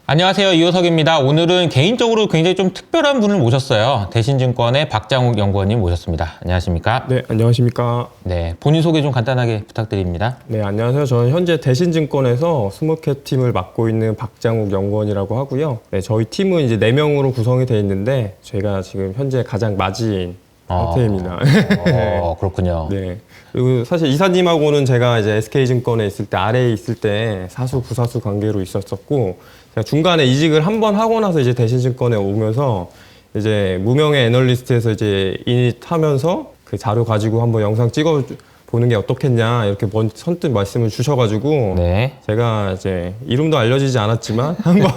안녕하세요. 이호석입니다. 오늘은 개인적으로 굉장히 좀 특별한 분을 모셨어요. 대신증권의 박장욱 연구원님 모셨습니다. 안녕하십니까? 네, 안녕하십니까? 네, 본인 소개 좀 간단하게 부탁드립니다. 네, 안녕하세요. 저는 현재 대신증권에서 스몰캡 팀을 맡고 있는 박장욱 연구원이라고 하고요. 네, 저희 팀은 이제 4명으로 구성이 되어 있는데 제가 지금 현재 가장 맞이인 상태입니다. 그렇군요. 네. 그리고 사실 이사님하고는 제가 이제 SK증권에 있을 때 아래에 있을 때 사수 부사수 관계로 있었었고 제가 중간에 이직을 한 번 하고 나서 이제 대신증권에 오면서 이제 무명의 애널리스트에서 이제 인입하면서 그 자료 가지고 한번 영상 찍어 보는 게 어떻겠냐 이렇게 선뜻 말씀을 주셔가지고 네. 제가 이제 이름도 알려지지 않았지만 한번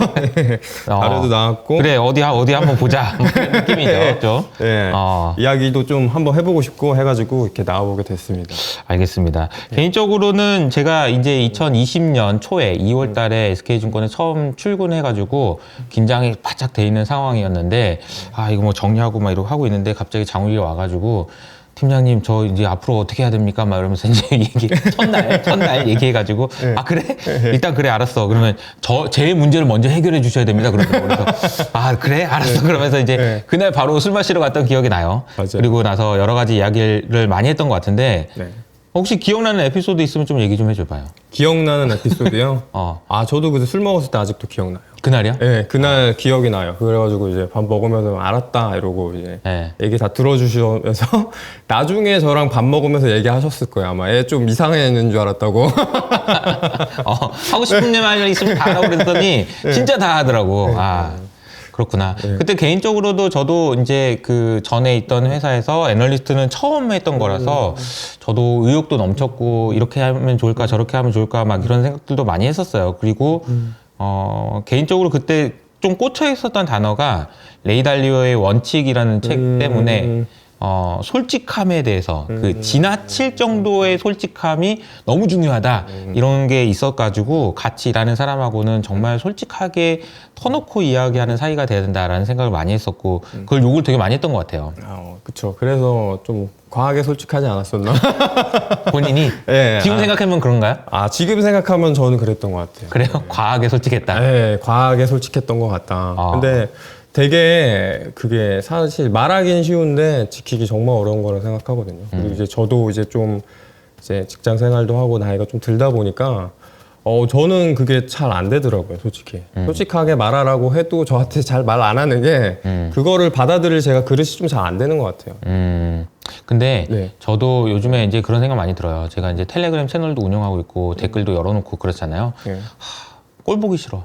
자료도 나왔고 그래 어디 한번 보자 뭐 그런 느낌이죠. 좀. 네. 이야기도 좀 한번 해보고 싶고 해가지고 이렇게 나와보게 됐습니다. 알겠습니다. 개인적으로는 제가 이제 2020년 초에 2월 달에 SK증권에 처음 출근해가지고 긴장이 바짝 돼 있는 상황이었는데 이거 뭐 정리하고 막 이러고 하고 있는데 갑자기 장욱이가 와가지고 팀장님 저 이제 앞으로 어떻게 해야 됩니까? 막 이러면서 이제 첫날 얘기해가지고 네. 그래? 일단 그래 알았어. 그러면 제 문제를 먼저 해결해 주셔야 됩니다. 그러더라고요. 그래서 그래 알았어. 그러면서 이제 그날 바로 술 마시러 갔던 기억이 나요. 맞아요. 그리고 나서 여러 가지 이야기를 많이 했던 것 같은데 네. 혹시 기억나는 에피소드 있으면 좀 얘기 좀 해줘봐요. 기억나는 에피소드요? 저도 그때 술 먹었을 때 아직도 기억나요. 그날이요? 네, 그날 기억이 나요. 그래가지고 이제 밥 먹으면서 알았다 이러고 이제 얘기 다 들어주시면서 나중에 저랑 밥 먹으면서 얘기하셨을 거예요. 아마 애 좀 이상해지는 줄 알았다고. 하고 싶은 말 있으면 다 하라고 그랬더니 진짜 다 하더라고. 그렇구나. 그때 개인적으로도 저도 이제 그 전에 있던 회사에서 애널리스트는 처음 했던 거라서 저도 의욕도 넘쳤고 이렇게 하면 좋을까 저렇게 하면 좋을까 막 이런 생각들도 많이 했었어요. 그리고 개인적으로 그때 좀 꽂혀 있었던 단어가 레이 달리오의 원칙이라는 책 때문에 솔직함에 대해서 그 지나칠 정도의 솔직함이 너무 중요하다 이런 게 있어가지고 같이 일하는 사람하고는 정말 솔직하게 터놓고 이야기하는 사이가 돼야 된다라는 생각을 많이 했었고 그걸 욕을 되게 많이 했던 것 같아요. 그쵸. 그래서 좀 과하게 솔직하지 않았었나? 본인이 지금 생각하면 그런가요? 지금 생각하면 저는 그랬던 것 같아요. 그래요? 과하게 솔직했다? 네, 과하게 솔직했던 것 같다. 근데 되게 그게 사실 말하기는 쉬운데 지키기 정말 어려운 거라 생각하거든요. 그리고 이제 저도 이제 좀 이제 직장 생활도 하고 나이가 좀 들다 보니까 저는 그게 잘 안 되더라고요, 솔직히. 솔직하게 말하라고 해도 저한테 잘 말 안 하는 게 그거를 받아들일 제가 그릇이 좀 잘 안 되는 것 같아요. 근데 저도 요즘에 이제 그런 생각 많이 들어요. 제가 이제 텔레그램 채널도 운영하고 있고 댓글도 열어놓고 그렇잖아요. 꼴 보기 싫어.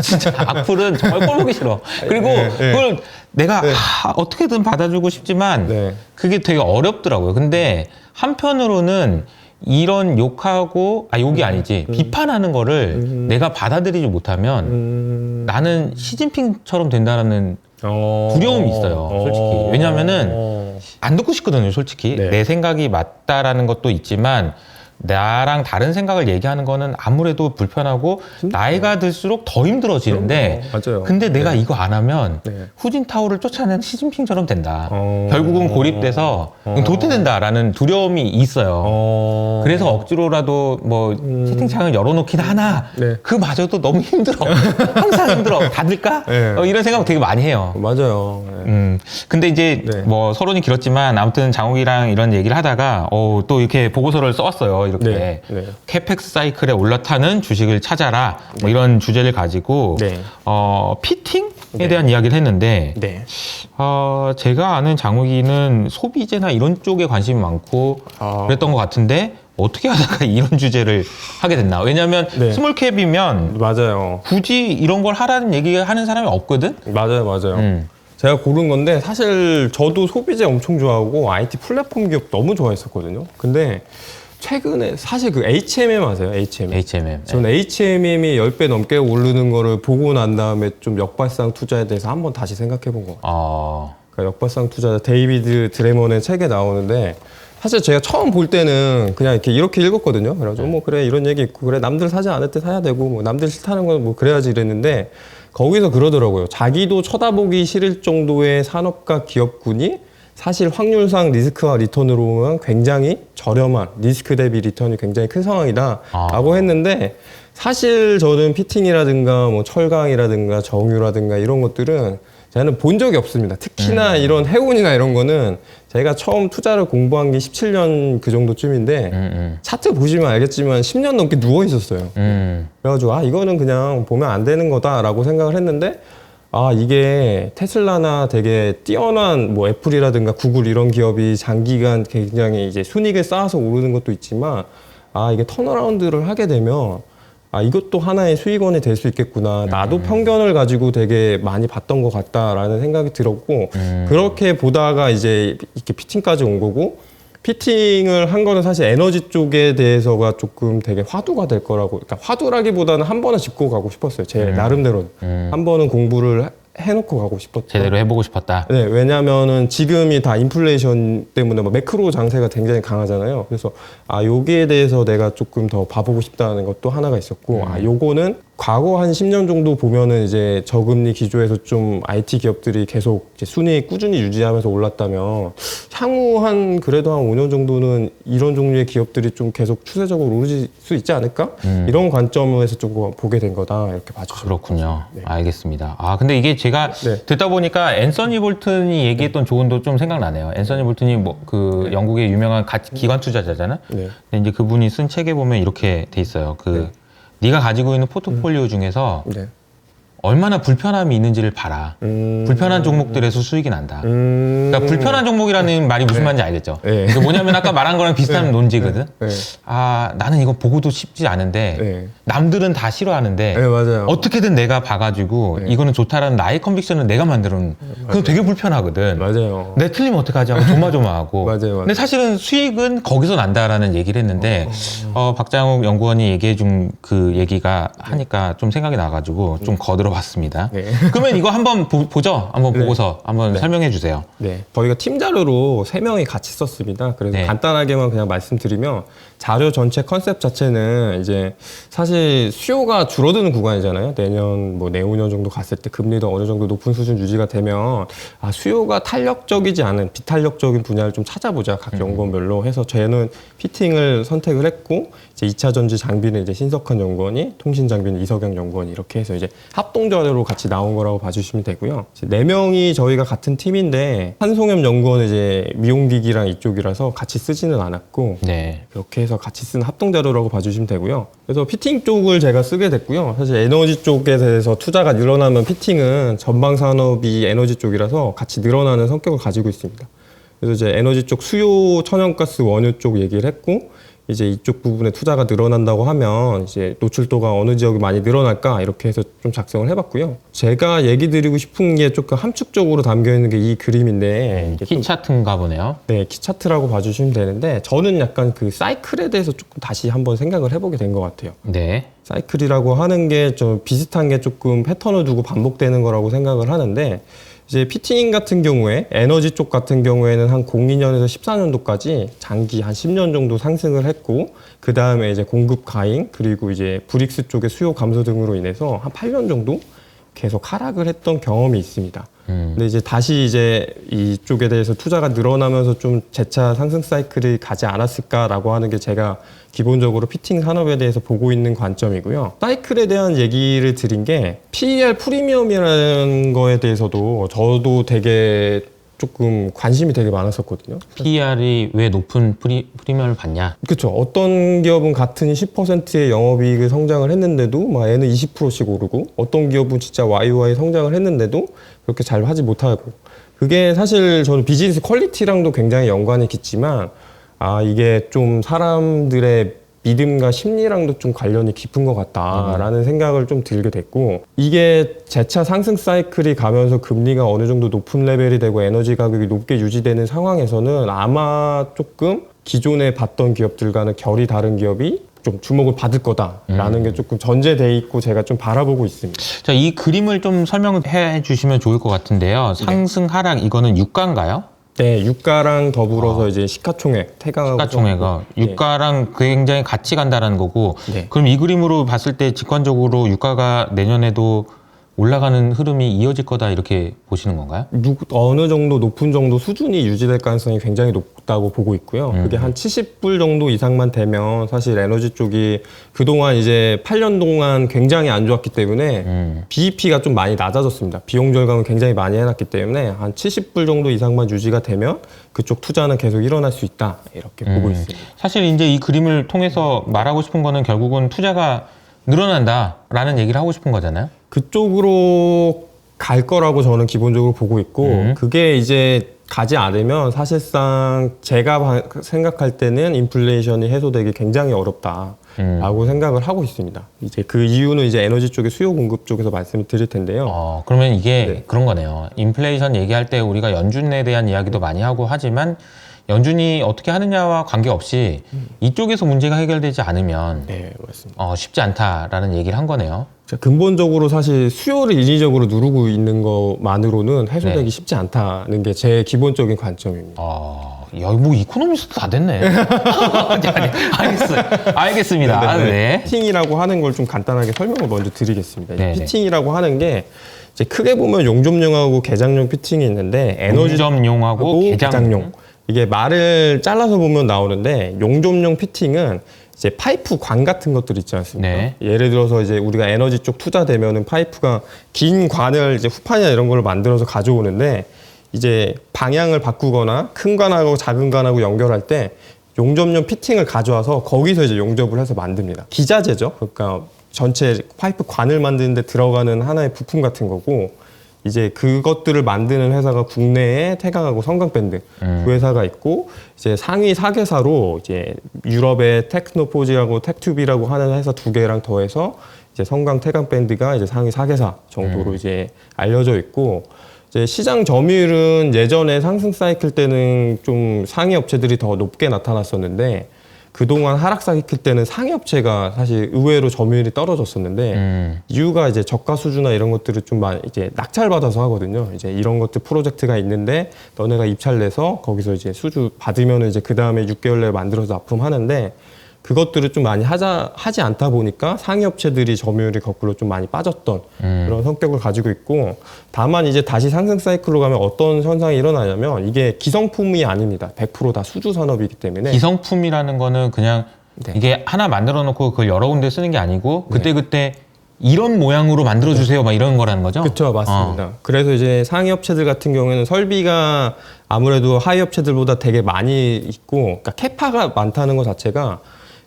진짜 악플은 정말 꼴 보기 싫어. 그리고 그걸 내가 어떻게든 받아주고 싶지만 그게 되게 어렵더라고요. 근데 한편으로는 이런 욕하고 욕이 아니지 비판하는 거를 내가 받아들이지 못하면 나는 시진핑처럼 된다라는 두려움이 있어요. 솔직히. 왜냐하면은 안 듣고 싶거든요. 솔직히. 내 생각이 맞다라는 것도 있지만 나랑 다른 생각을 얘기하는 거는 아무래도 불편하고 나이가 들수록 더 힘들어지는데 맞아요. 근데 내가 이거 안 하면 후진타오를 쫓아내는 시진핑처럼 된다. 결국은 고립돼서 도태된다라는 두려움이 있어요. 그래서 억지로라도 뭐 채팅창을 열어놓긴 하나 그마저도 너무 힘들어. 항상 힘들어. 닫을까? 이런 생각 되게 많이 해요. 맞아요. 근데 이제 뭐 서론이 길었지만 아무튼 장욱이랑 이런 얘기를 하다가 또 이렇게 보고서를 써왔어요. 이렇게 캐펙스 사이클에 올라타는 주식을 찾아라 뭐 이런 주제를 가지고 피팅에 대한 이야기를 했는데 제가 아는 장욱이는 소비재나 이런 쪽에 관심이 많고 그랬던 것 같은데 어떻게 하다가 이런 주제를 하게 됐나? 왜냐면 스몰캡이면 맞아요. 굳이 이런 걸 하라는 얘기를 하는 사람이 없거든? 맞아요. 제가 고른 건데 사실 저도 소비재 엄청 좋아하고 IT 플랫폼 기업 너무 좋아했었거든요. 근데 최근에 사실 그 HMM 아세요? HMM. 저는 HMM이 10배 넘게 오르는 거를 보고 난 다음에 좀 역발상 투자에 대해서 한번 다시 생각해 본 것 같아요. 그러니까 역발상 투자자 데이비드 드레먼의 책에 나오는데 사실 제가 처음 볼 때는 그냥 이렇게 읽었거든요. 그래가지고 뭐 그래 이런 얘기 있고 그래 남들 사지 않을 때 사야 되고 뭐 남들 싫다는 건 뭐 그래야지 이랬는데 거기서 그러더라고요. 자기도 쳐다보기 싫을 정도의 산업과 기업군이 사실 확률상 리스크와 리턴으로 보면 굉장히 저렴한 리스크 대비 리턴이 굉장히 큰 상황이다라고 했는데 사실 저는 피팅이라든가 뭐 철강이라든가 정유라든가 이런 것들은 저는 본 적이 없습니다. 특히나 이런 해운이나 이런 거는 제가 처음 투자를 공부한 게 17년 그 정도쯤인데 차트 보시면 알겠지만 10년 넘게 누워 있었어요. 그래가지고 이거는 그냥 보면 안 되는 거다라고 생각을 했는데 이게 테슬라나 되게 뛰어난 뭐 애플이라든가 구글 이런 기업이 장기간 굉장히 이제 순이익을 쌓아서 오르는 것도 있지만 이게 턴어라운드를 하게 되면 이것도 하나의 수익원이 될 수 있겠구나. 나도 편견을 가지고 되게 많이 봤던 것 같다라는 생각이 들었고 그렇게 보다가 이제 이렇게 피팅까지 온 거고 피팅을 한 거는 사실 에너지 쪽에 대해서가 조금 되게 화두가 될 거라고, 그러니까 화두라기보다는 한 번은 짚고 가고 싶었어요. 제 나름대로 한 번은 공부를 해놓고 가고 싶었다. 제대로 해보고 싶었다. 네, 왜냐면은 지금이 다 인플레이션 때문에 매크로 장세가 굉장히 강하잖아요. 그래서 여기에 대해서 내가 조금 더 봐보고 싶다는 것도 하나가 있었고, 요거는 과거 한 10년 정도 보면은 이제 저금리 기조에서 좀 IT 기업들이 계속 이제 순이익 꾸준히 유지하면서 올랐다면 향후 그래도 한 5년 정도는 이런 종류의 기업들이 좀 계속 추세적으로 오를 수 있지 않을까? 이런 관점에서 좀 보게 된 거다. 이렇게 봐주시면. 그렇군요. 네. 알겠습니다. 근데 이게 제가 듣다 보니까 앤서니 볼튼이 얘기했던 조언도 좀 생각나네요. 앤서니 볼튼이 뭐 그 영국의 유명한 기관 투자자잖아요. 근데 이제 그분이 쓴 책에 보면 이렇게 돼 있어요. 네가 가지고 있는 포트폴리오 중에서 얼마나 불편함이 있는지를 봐라. 불편한 종목들에서 수익이 난다. 그러니까 불편한 종목이라는 말이 무슨 말인지 알겠죠? 그게 뭐냐면 아까 말한 거랑 비슷한 논지거든. 나는 이거 보고도 쉽지 않은데 남들은 다 싫어하는데 맞아요. 어떻게든 내가 봐가지고 이거는 좋다라는 나의 컨빅션을 내가 만들은 그거 되게 불편하거든. 맞아요. 내 틀리면 어떡하지 하고 조마조마하고. 맞아요. 근데 사실은 수익은 거기서 난다라는 얘기를 했는데 박장욱 연구원이 얘기해준 그 얘기가 하니까 좀 생각이 나가지고 좀 거들어 봤습니다. 그러면 이거 한번 보죠. 한번 보고서 한번 설명해 주세요. 저희가 팀 자료로 3명이 같이 썼습니다. 그래서 간단하게만 그냥 말씀드리면 자료 전체 컨셉 자체는 이제 사실 수요가 줄어드는 구간이잖아요. 내년 뭐 내후년 정도 갔을 때 금리도 어느 정도 높은 수준 유지가 되면 수요가 탄력적이지 않은 비탄력적인 분야를 좀 찾아보자. 각 연구원별로 해서 저희는 피팅을 선택을 했고 이제 2차 전지 장비는 이제 신석한 연구원이, 통신 장비는 이석영 연구원이 이렇게 해서 이제 합동 자료로 같이 나온 거라고 봐주시면 되고요. 이제 4명이 저희가 같은 팀인데 한송엽 연구원은 이제 미용기기랑 이쪽이라서 같이 쓰지는 않았고 그렇게 해서 같이 쓰는 합동 자료라고 봐주시면 되고요. 그래서 피팅 쪽을 제가 쓰게 됐고요. 사실 에너지 쪽에 대해서 투자가 늘어나면 피팅은 전방 산업이 에너지 쪽이라서 같이 늘어나는 성격을 가지고 있습니다. 그래서 이제 에너지 쪽 수요 천연가스 원유 쪽 얘기를 했고 이제 이쪽 부분에 투자가 늘어난다고 하면 이제 노출도가 어느 지역이 많이 늘어날까 이렇게 해서 좀 작성을 해봤고요. 제가 얘기 드리고 싶은 게 조금 함축적으로 담겨 있는 게 이 그림인데 키 차트인가 보네요. 키 차트라고 봐주시면 되는데 저는 약간 그 사이클에 대해서 조금 다시 한번 생각을 해보게 된 것 같아요. 사이클이라고 하는 게 좀 비슷한 게 조금 패턴을 두고 반복되는 거라고 생각을 하는데 이제 피팅 같은 경우에 에너지 쪽 같은 경우에는 한 02년에서 14년도까지 장기 한 10년 정도 상승을 했고 그 다음에 이제 공급 과잉 그리고 이제 브릭스 쪽의 수요 감소 등으로 인해서 한 8년 정도 계속 하락을 했던 경험이 있습니다. 근데 이제 다시 이제 이쪽에 대해서 투자가 늘어나면서 좀 재차 상승 사이클이 가지 않았을까라고 하는 게 제가 기본적으로 피팅 산업에 대해서 보고 있는 관점이고요. 사이클에 대한 얘기를 드린 게 PER 프리미엄이라는 거에 대해서도 저도 되게 조금 관심이 되게 많았었거든요. PER이 왜 높은 프리미엄을 받냐? 그렇죠. 어떤 기업은 같은 10%의 영업이익을 성장을 했는데도 막 얘는 20%씩 오르고 어떤 기업은 진짜 YOY 성장을 했는데도 그렇게 잘 하지 못하고 그게 사실 저는 비즈니스 퀄리티랑도 굉장히 연관이 깊지만 이게 좀 사람들의 믿음과 심리랑도 좀 관련이 깊은 것 같다라는 생각을 좀 들게 됐고 이게 재차 상승 사이클이 가면서 금리가 어느 정도 높은 레벨이 되고 에너지 가격이 높게 유지되는 상황에서는 아마 조금 기존에 봤던 기업들과는 결이 다른 기업이 좀 주목을 받을 거다라는 게 조금 전제돼 있고 제가 좀 바라보고 있습니다. 자, 이 그림을 좀 설명해 주시면 좋을 것 같은데요. 상승 하락 이거는 유가인가요? 네, 유가랑 더불어서 이제 시가총액, 태강하고 시가총액은 유가랑 굉장히 같이 간다라는 거고 그럼 이 그림으로 봤을 때 직관적으로 유가가 내년에도 올라가는 흐름이 이어질 거다 이렇게 보시는 건가요? 어느 정도 높은 정도 수준이 유지될 가능성이 굉장히 높다고 보고 있고요. 그게 한 70불 정도 이상만 되면 사실 에너지 쪽이 그동안 이제 8년 동안 굉장히 안 좋았기 때문에 BEP가 좀 많이 낮아졌습니다. 비용 절감을 굉장히 많이 해놨기 때문에 한 70불 정도 이상만 유지가 되면 그쪽 투자는 계속 일어날 수 있다 이렇게 보고 있습니다. 사실 이제 이 그림을 통해서 말하고 싶은 거는 결국은 투자가 늘어난다라는 얘기를 하고 싶은 거잖아요. 그쪽으로 갈 거라고 저는 기본적으로 보고 있고 그게 이제 가지 않으면 사실상 제가 생각할 때는 인플레이션이 해소되기 굉장히 어렵다라고 생각을 하고 있습니다. 이제 그 이유는 이제 에너지 쪽의 수요 공급 쪽에서 말씀을 드릴 텐데요. 그러면 이게 그런 거네요. 인플레이션 얘기할 때 우리가 연준에 대한 이야기도 많이 하고 하지만 연준이 어떻게 하느냐와 관계없이 이쪽에서 문제가 해결되지 않으면 네, 맞습니다. 쉽지 않다라는 얘기를 한 거네요. 근본적으로 사실 수요를 인위적으로 누르고 있는 것만으로는 해소되기 쉽지 않다는 게 제 기본적인 관점입니다. 야, 뭐 이코노미스트 다 됐네. 알겠습니다. 네. 피팅이라고 하는 걸 좀 간단하게 설명을 먼저 드리겠습니다. 네네. 피팅이라고 하는 게 이제 크게 보면 용접용하고 개장용 피팅이 있는데 용접용하고 개장용. 이게 말을 잘라서 보면 나오는데 용접용 피팅은 이제 파이프 관 같은 것들 있지 않습니까? 네. 예를 들어서 이제 우리가 에너지 쪽 투자되면은 파이프가 긴 관을 이제 후판이나 이런 걸 만들어서 가져오는데 이제 방향을 바꾸거나 큰 관하고 작은 관하고 연결할 때 용접용 피팅을 가져와서 거기서 이제 용접을 해서 만듭니다. 기자재죠. 그러니까 전체 파이프 관을 만드는데 들어가는 하나의 부품 같은 거고 이제 그것들을 만드는 회사가 국내에 태강하고 성강밴드 두 회사가 있고 이제 상위 4개사로 이제 유럽의 테크노포지하고 텍튜비라고 하는 회사 두 개랑 더해서 이제 성강 태강밴드가 이제 상위 4개사 정도로 이제 알려져 있고 이제 시장 점유율은 예전에 상승 사이클 때는 좀 상위 업체들이 더 높게 나타났었는데 그동안 하락 사이클 때는 상위 업체가 사실 의외로 점유율이 떨어졌었는데 이유가 이제 저가 수주나 이런 것들을 좀 많이 이제 낙찰받아서 하거든요. 이제 이런 것들 프로젝트가 있는데 너네가 입찰 내서 거기서 이제 수주 받으면은 이제 그 다음에 6개월 내에 만들어서 납품하는데 그것들을 좀 많이 하지 않다 보니까 상위 업체들이 점유율이 거꾸로 좀 많이 빠졌던 그런 성격을 가지고 있고 다만 이제 다시 상승 사이클로 가면 어떤 현상이 일어나냐면 이게 기성품이 아닙니다. 100% 다 수주 산업이기 때문에 기성품이라는 거는 그냥 이게 하나 만들어 놓고 그걸 여러 군데 쓰는 게 아니고 그때그때 이런 모양으로 만들어 주세요 막 이런 거라는 거죠? 그렇죠. 맞습니다. 그래서 이제 상위 업체들 같은 경우에는 설비가 아무래도 하위 업체들보다 되게 많이 있고 그러니까 캐파가 많다는 것 자체가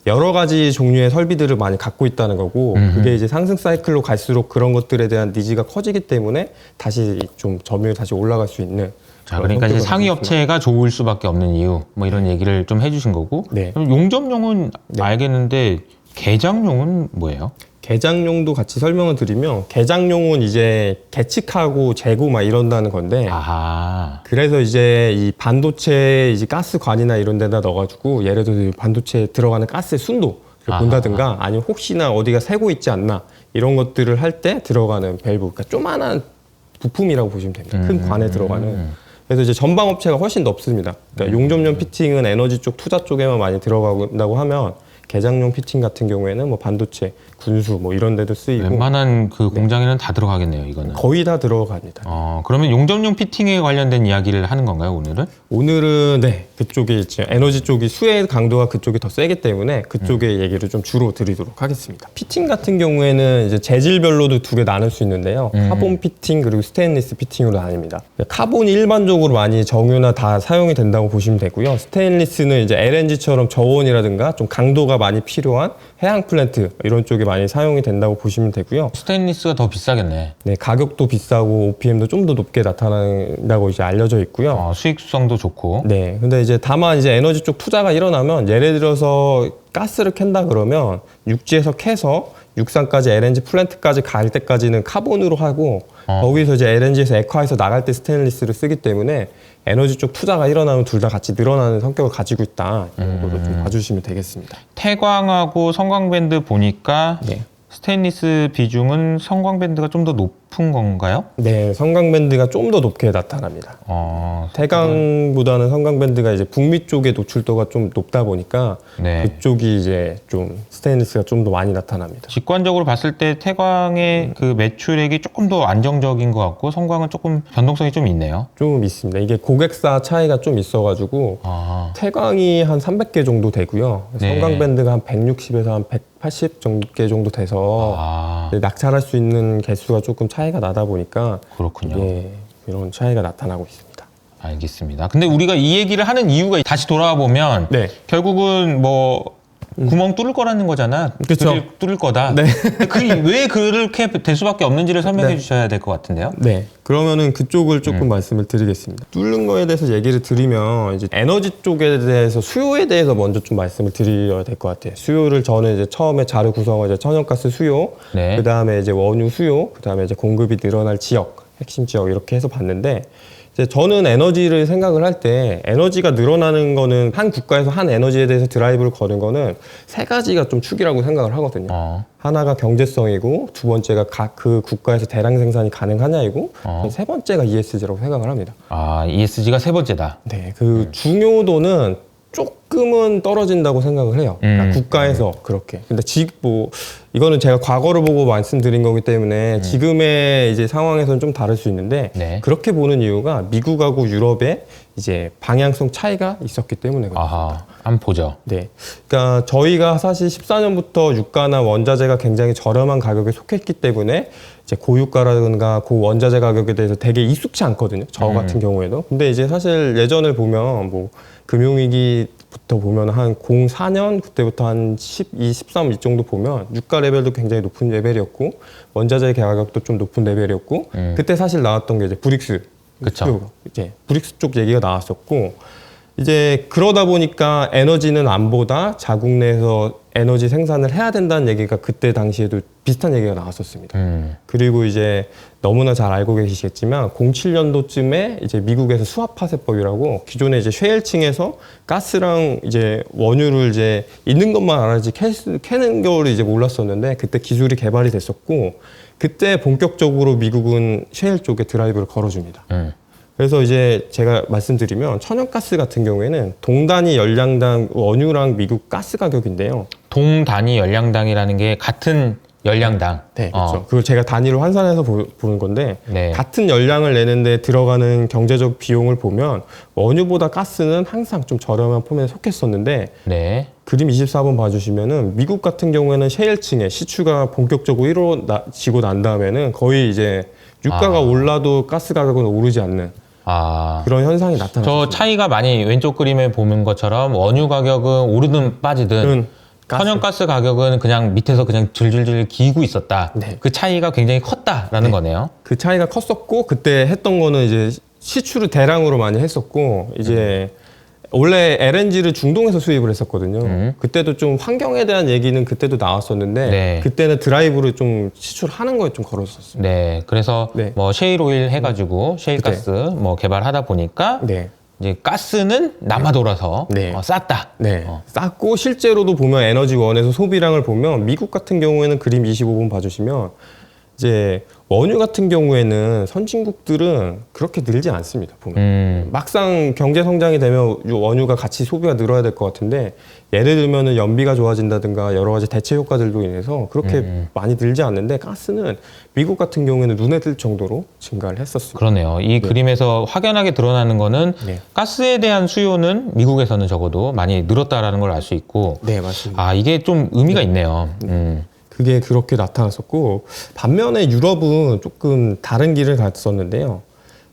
여러 가지 종류의 설비들을 많이 갖고 있다는 거고 그게 이제 상승 사이클로 갈수록 그런 것들에 대한 니즈가 커지기 때문에 다시 좀 점유율이 다시 올라갈 수 있는 자, 그러니까 이제 상위 업체가 좋을 수밖에 없는 이유 뭐 이런 얘기를 좀 해주신 거고 그럼 용접용은 알겠는데 개장용은 뭐예요? 개장용도 같이 설명을 드리면 개장용은 이제 계측하고 재고 막 이런다는 건데 그래서 이제 이 반도체 이제 가스관이나 이런 데다 넣어가지고 예를 들어서 반도체에 들어가는 가스의 순도를 본다든가 아니면 혹시나 어디가 새고 있지 않나 이런 것들을 할 때 들어가는 밸브 그러니까 조그만한 부품이라고 보시면 됩니다. 큰 관에 들어가는 그래서 이제 전방 업체가 훨씬 높습니다. 그러니까 용접용 피팅은 에너지 쪽 투자 쪽에만 많이 들어간다고 하면 개장용 피팅 같은 경우에는 뭐 반도체, 군수 뭐 이런 데도 쓰이고 웬만한 그 공장에는 다 들어가겠네요, 이거는. 거의 다 들어갑니다. 그러면 용접용 피팅에 관련된 이야기를 하는 건가요, 오늘은? 오늘은 그쪽에 이제 에너지 쪽이 수혜 강도가 그쪽이 더 세기 때문에 그쪽의 얘기를 좀 주로 드리도록 하겠습니다. 피팅 같은 경우에는 이제 재질별로도 두 개 나눌 수 있는데요. 카본 피팅 그리고 스테인리스 피팅으로 나뉩니다. 카본이 일반적으로 많이 정유나 다 사용이 된다고 보시면 되고요. 스테인리스는 이제 LNG처럼 저온이라든가 좀 강도가 많이 필요한 해양 플랜트 이런 쪽에 많이 사용이 된다고 보시면 되고요. 스테인리스가 더 비싸겠네. 네, 가격도 비싸고 OPM도 좀 더 높게 나타난다고 이제 알려져 있고요. 수익성도 좋고. 네, 근데 이제 다만 이제 에너지 쪽 투자가 일어나면 예를 들어서 가스를 캔다 그러면 육지에서 캐서 육상까지 LNG 플랜트까지 갈 때까지는 카본으로 하고 거기서 이제 LNG에서 액화해서 나갈 때 스테인리스를 쓰기 때문에 에너지 쪽 투자가 일어나면 둘 다 같이 늘어나는 성격을 가지고 있다. 이런 거로 좀 봐주시면 되겠습니다. 태광하고 성광밴드 보니까 스테인리스 비중은 성광밴드가 좀 더 높은 높은 건가요? 네, 성강밴드가 좀 더 높게 나타납니다. 태강보다는 성강밴드가 이제 북미 쪽의 노출도가 좀 높다 보니까 네. 그쪽이 이제 좀 스테인리스가 좀 더 많이 나타납니다. 직관적으로 봤을 때 태광의 그 매출액이 조금 더 안정적인 것 같고 성광은 조금 변동성이 좀 있네요. 좀 있습니다. 이게 고객사 차이가 좀 있어가지고 태광이 한 300개 정도 되고요. 네. 성강밴드가 한 160에서 한 180 개 정도 돼서 낙찰할 수 있는 개수가 조금 차이가 나다 보니까 그렇군요. 예, 이런 차이가 나타나고 있습니다. 알겠습니다. 근데 우리가 이 얘기를 하는 이유가 다시 돌아와 보면 네. 결국은 뭐 구멍 뚫을 거라는 거잖아. 그쵸. 뚫을 거다. 네. 왜 그렇게 될 수밖에 없는지를 설명해 네. 주셔야 될 것 같은데요. 네. 그러면은 그쪽을 조금 말씀을 드리겠습니다. 뚫는 거에 대해서 얘기를 드리면 이제 에너지 쪽에 대해서 수요에 대해서 먼저 좀 말씀을 드려야 될 것 같아요. 수요를 저는 이제 처음에 자료 구성을 이제 천연가스 수요, 네. 그 다음에 이제 원유 수요, 그 다음에 이제 공급이 늘어날 지역, 핵심 지역 이렇게 해서 봤는데 이제 저는 에너지를 생각을 할 때 에너지가 늘어나는 거는 한 국가에서 한 에너지에 대해서 드라이브를 거는 거는 세 가지가 좀 축이라고 생각을 하거든요. 하나가 경제성이고 두 번째가 각 그 국가에서 대량 생산이 가능하냐이고 세 번째가 ESG라고 생각을 합니다. ESG가 세 번째다. 네, 그 중요도는 조금은 떨어진다고 생각을 해요. 그러니까 국가에서 그렇게. 근데 뭐 이거는 제가 과거를 보고 말씀드린 거기 때문에 지금의 이제 상황에서는 좀 다를 수 있는데 네. 그렇게 보는 이유가 미국하고 유럽의 이제 방향성 차이가 있었기 때문에 그렇습니다. 한번 보죠. 네. 그러니까 저희가 사실 14년부터 유가나 원자재가 굉장히 저렴한 가격에 속했기 때문에 이제 고유가라든가 고원자재 가격에 대해서 되게 익숙치 않거든요. 저 같은 경우에도. 근데 이제 사실 예전을 보면 뭐 금융위기부터 보면 한 04년 그때부터 한 12, 13 이 정도 보면 유가 레벨도 굉장히 높은 레벨이었고 원자재 가격도 좀 높은 레벨이었고 그때 사실 나왔던 게 이제 브릭스. 그쵸. 이제 브릭스 쪽 얘기가 나왔었고 이제 그러다 보니까 에너지는 안보다 자국 내에서 에너지 생산을 해야 된다는 얘기가 그때 당시에도 비슷한 얘기가 나왔었습니다. 그리고 이제 너무나 잘 알고 계시겠지만 07년도쯤에 이제 미국에서 수압파쇄법이라고 기존에 이제 셰일층에서 가스랑 이제 원유를 이제 있는 것만 알아야지 캐는 거를 이제 몰랐었는데 그때 기술이 개발이 됐었고 그때 본격적으로 미국은 셰일 쪽에 드라이브를 걸어줍니다. 그래서 이제 제가 말씀드리면 천연가스 같은 경우에는 동단위 열량당 원유랑 미국 가스 가격인데요. 동단위 열량당이라는 게 같은 열량당. 네, 그렇죠. 그걸 제가 단위로 환산해서 보는 건데 네. 같은 열량을 내는데 들어가는 경제적 비용을 보면 원유보다 가스는 항상 좀 저렴한 폼에 속했었는데 네. 그림 24번 봐주시면은 미국 같은 경우에는 셰일층에 시추가 본격적으로 이루어지고 난 다음에는 거의 이제 유가가 올라도 가스 가격은 오르지 않는 그런 현상이 나타났습니다. 저 차이가 많이 왼쪽 그림에 보는 것처럼 원유 가격은 오르든 빠지든 천연가스 가격은 그냥 밑에서 그냥 줄줄줄 기고 있었다. 네. 그 차이가 굉장히 컸다라는 거네요. 그 차이가 컸었고 그때 했던 거는 이제 시추를 대량으로 많이 했었고 이제 원래 LNG를 중동에서 수입을 했었거든요. 그때도 좀 환경에 대한 얘기는 그때도 나왔었는데 네. 그때는 드라이브를 좀 시출하는 거에 좀 걸었었어요. 네, 그래서 네. 뭐 셰일 오일 해가지고 셰일 가스 뭐 개발하다 보니까 네. 이제 가스는 남아 돌아서 네. 쌌다. 네. 쌌고 실제로도 보면 에너지원에서 소비량을 보면 미국 같은 경우에는 그림 25번 봐주시면 이제 원유 같은 경우에는 선진국들은 그렇게 늘지 않습니다. 보면 막상 경제 성장이 되면 원유가 같이 소비가 늘어야 될 것 같은데 예를 들면은 연비가 좋아진다든가 여러 가지 대체 효과들로 인해서 그렇게 많이 늘지 않는데 가스는 미국 같은 경우에는 눈에 띌 정도로 증가를 했었습니다. 그러네요. 이 그림에서 확연하게 드러나는 거는 가스에 대한 수요는 미국에서는 적어도 많이 늘었다라는 걸 알 수 있고 네, 맞습니다. 이게 좀 의미가 있네요. 그게 그렇게 나타났었고 반면에 유럽은 조금 다른 길을 갔었는데요.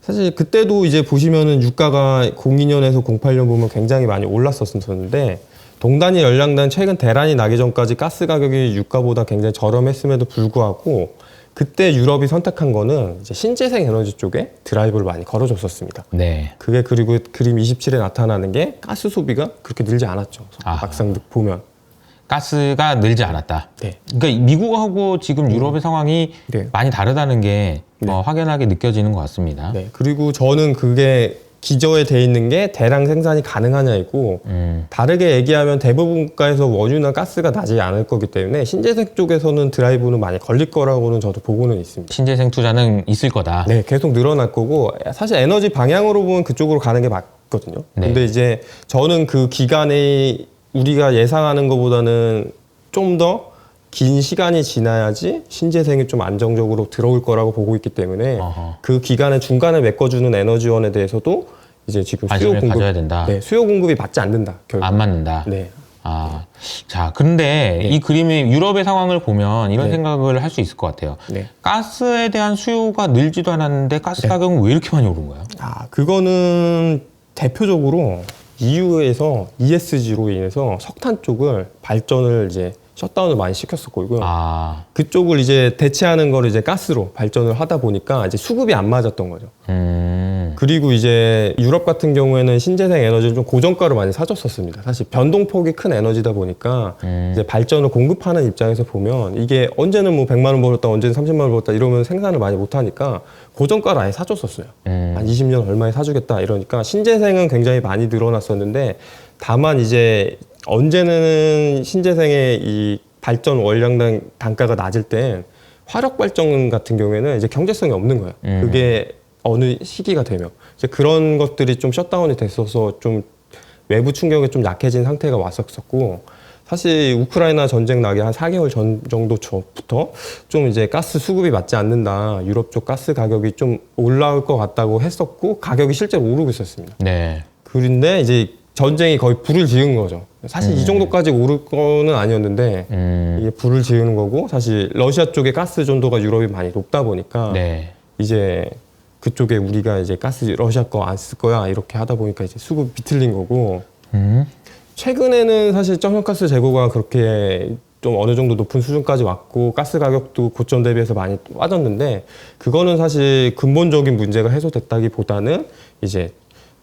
사실 그때도 이제 보시면은 유가가 02년에서 08년 보면 굉장히 많이 올랐었는데 동단위 열량당 최근 대란이 나기 전까지 가스 가격이 유가보다 굉장히 저렴했음에도 불구하고 그때 유럽이 선택한 거는 이제 신재생 에너지 쪽에 드라이브를 많이 걸어줬었습니다. 네. 그게 그리고 그림 27에 나타나는 게 가스 소비가 그렇게 늘지 않았죠. 막상 보면. 가스가 늘지 않았다. 네. 그러니까 미국하고 지금 유럽의 상황이 네. 많이 다르다는 게 확연하게 느껴지는 것 같습니다. 네. 그리고 저는 그게 기저에 돼 있는 게 대량 생산이 가능하냐이고 다르게 얘기하면 대부분 국가에서 원유나 가스가 나지 않을 거기 때문에 신재생 쪽에서는 드라이브는 많이 걸릴 거라고는 저도 보고는 있습니다. 신재생 투자는 있을 거다. 네, 계속 늘어날 거고 사실 에너지 방향으로 보면 그쪽으로 가는 게 맞거든요. 네. 근데 이제 저는 그 기간에 우리가 예상하는 것보다는 좀 더 긴 시간이 지나야지 신재생이 좀 안정적으로 들어올 거라고 보고 있기 때문에 그 기간에 중간에 메꿔주는 에너지원에 대해서도 이제 지금 수요 공급 가져야 된다. 네, 수요 공급이 맞지 않는다. 결국. 안 맞는다. 네. 자, 근데 이 그림의 유럽의 상황을 보면 이런 네. 생각을 할 수 있을 것 같아요. 네. 가스에 대한 수요가 늘지도 않았는데 가스 네. 가격은 왜 이렇게 많이 오른 거예요? 그거는 대표적으로 EU에서 ESG로 인해서 석탄 쪽을 발전을 이제 셧다운을 많이 시켰었고 그쪽을 이제 대체하는 걸 이제 가스로 발전을 하다 보니까 이제 수급이 안 맞았던 거죠. 그리고 이제 유럽 같은 경우에는 신재생 에너지를 좀 고정가로 많이 사줬었습니다. 사실 변동폭이 큰 에너지다 보니까 이제 발전을 공급하는 입장에서 보면 이게 언제는 뭐 100만 원 벌었다, 언제는 30만 원 벌었다 이러면 생산을 많이 못 하니까 고정가를 아예 사줬었어요. 한 20년 얼마에 사주겠다 이러니까 신재생은 굉장히 많이 늘어났었는데 다만 이제 언제는 신재생의 이 발전 원량당 단가가 낮을 땐 화력 발전 같은 경우에는 이제 경제성이 없는 거예요. 그게 어느 시기가 되면 이제 그런 것들이 좀 셧다운이 됐어서 좀 외부 충격에 좀 약해진 상태가 왔었고 사실 우크라이나 전쟁 나기 한 4개월 전 정도 전부터 좀 이제 가스 수급이 맞지 않는다. 유럽 쪽 가스 가격이 좀 올라올 것 같다고 했었고 가격이 실제로 오르고 있었습니다. 네. 그런데 이제 전쟁이 거의 불을 지은 거죠. 사실 이 정도까지 오를 거는 아니었는데 이게 불을 지우는 거고 사실 러시아 쪽의 가스 전도가 유럽이 많이 높다 보니까 네. 이제 그쪽에 우리가 이제 가스 러시아 거 안 쓸 거야 이렇게 하다 보니까 이제 수급이 비틀린 거고 최근에는 사실 천연가스 재고가 그렇게 좀 어느 정도 높은 수준까지 왔고 가스 가격도 고점 대비해서 많이 빠졌는데 그거는 사실 근본적인 문제가 해소됐다기보다는 이제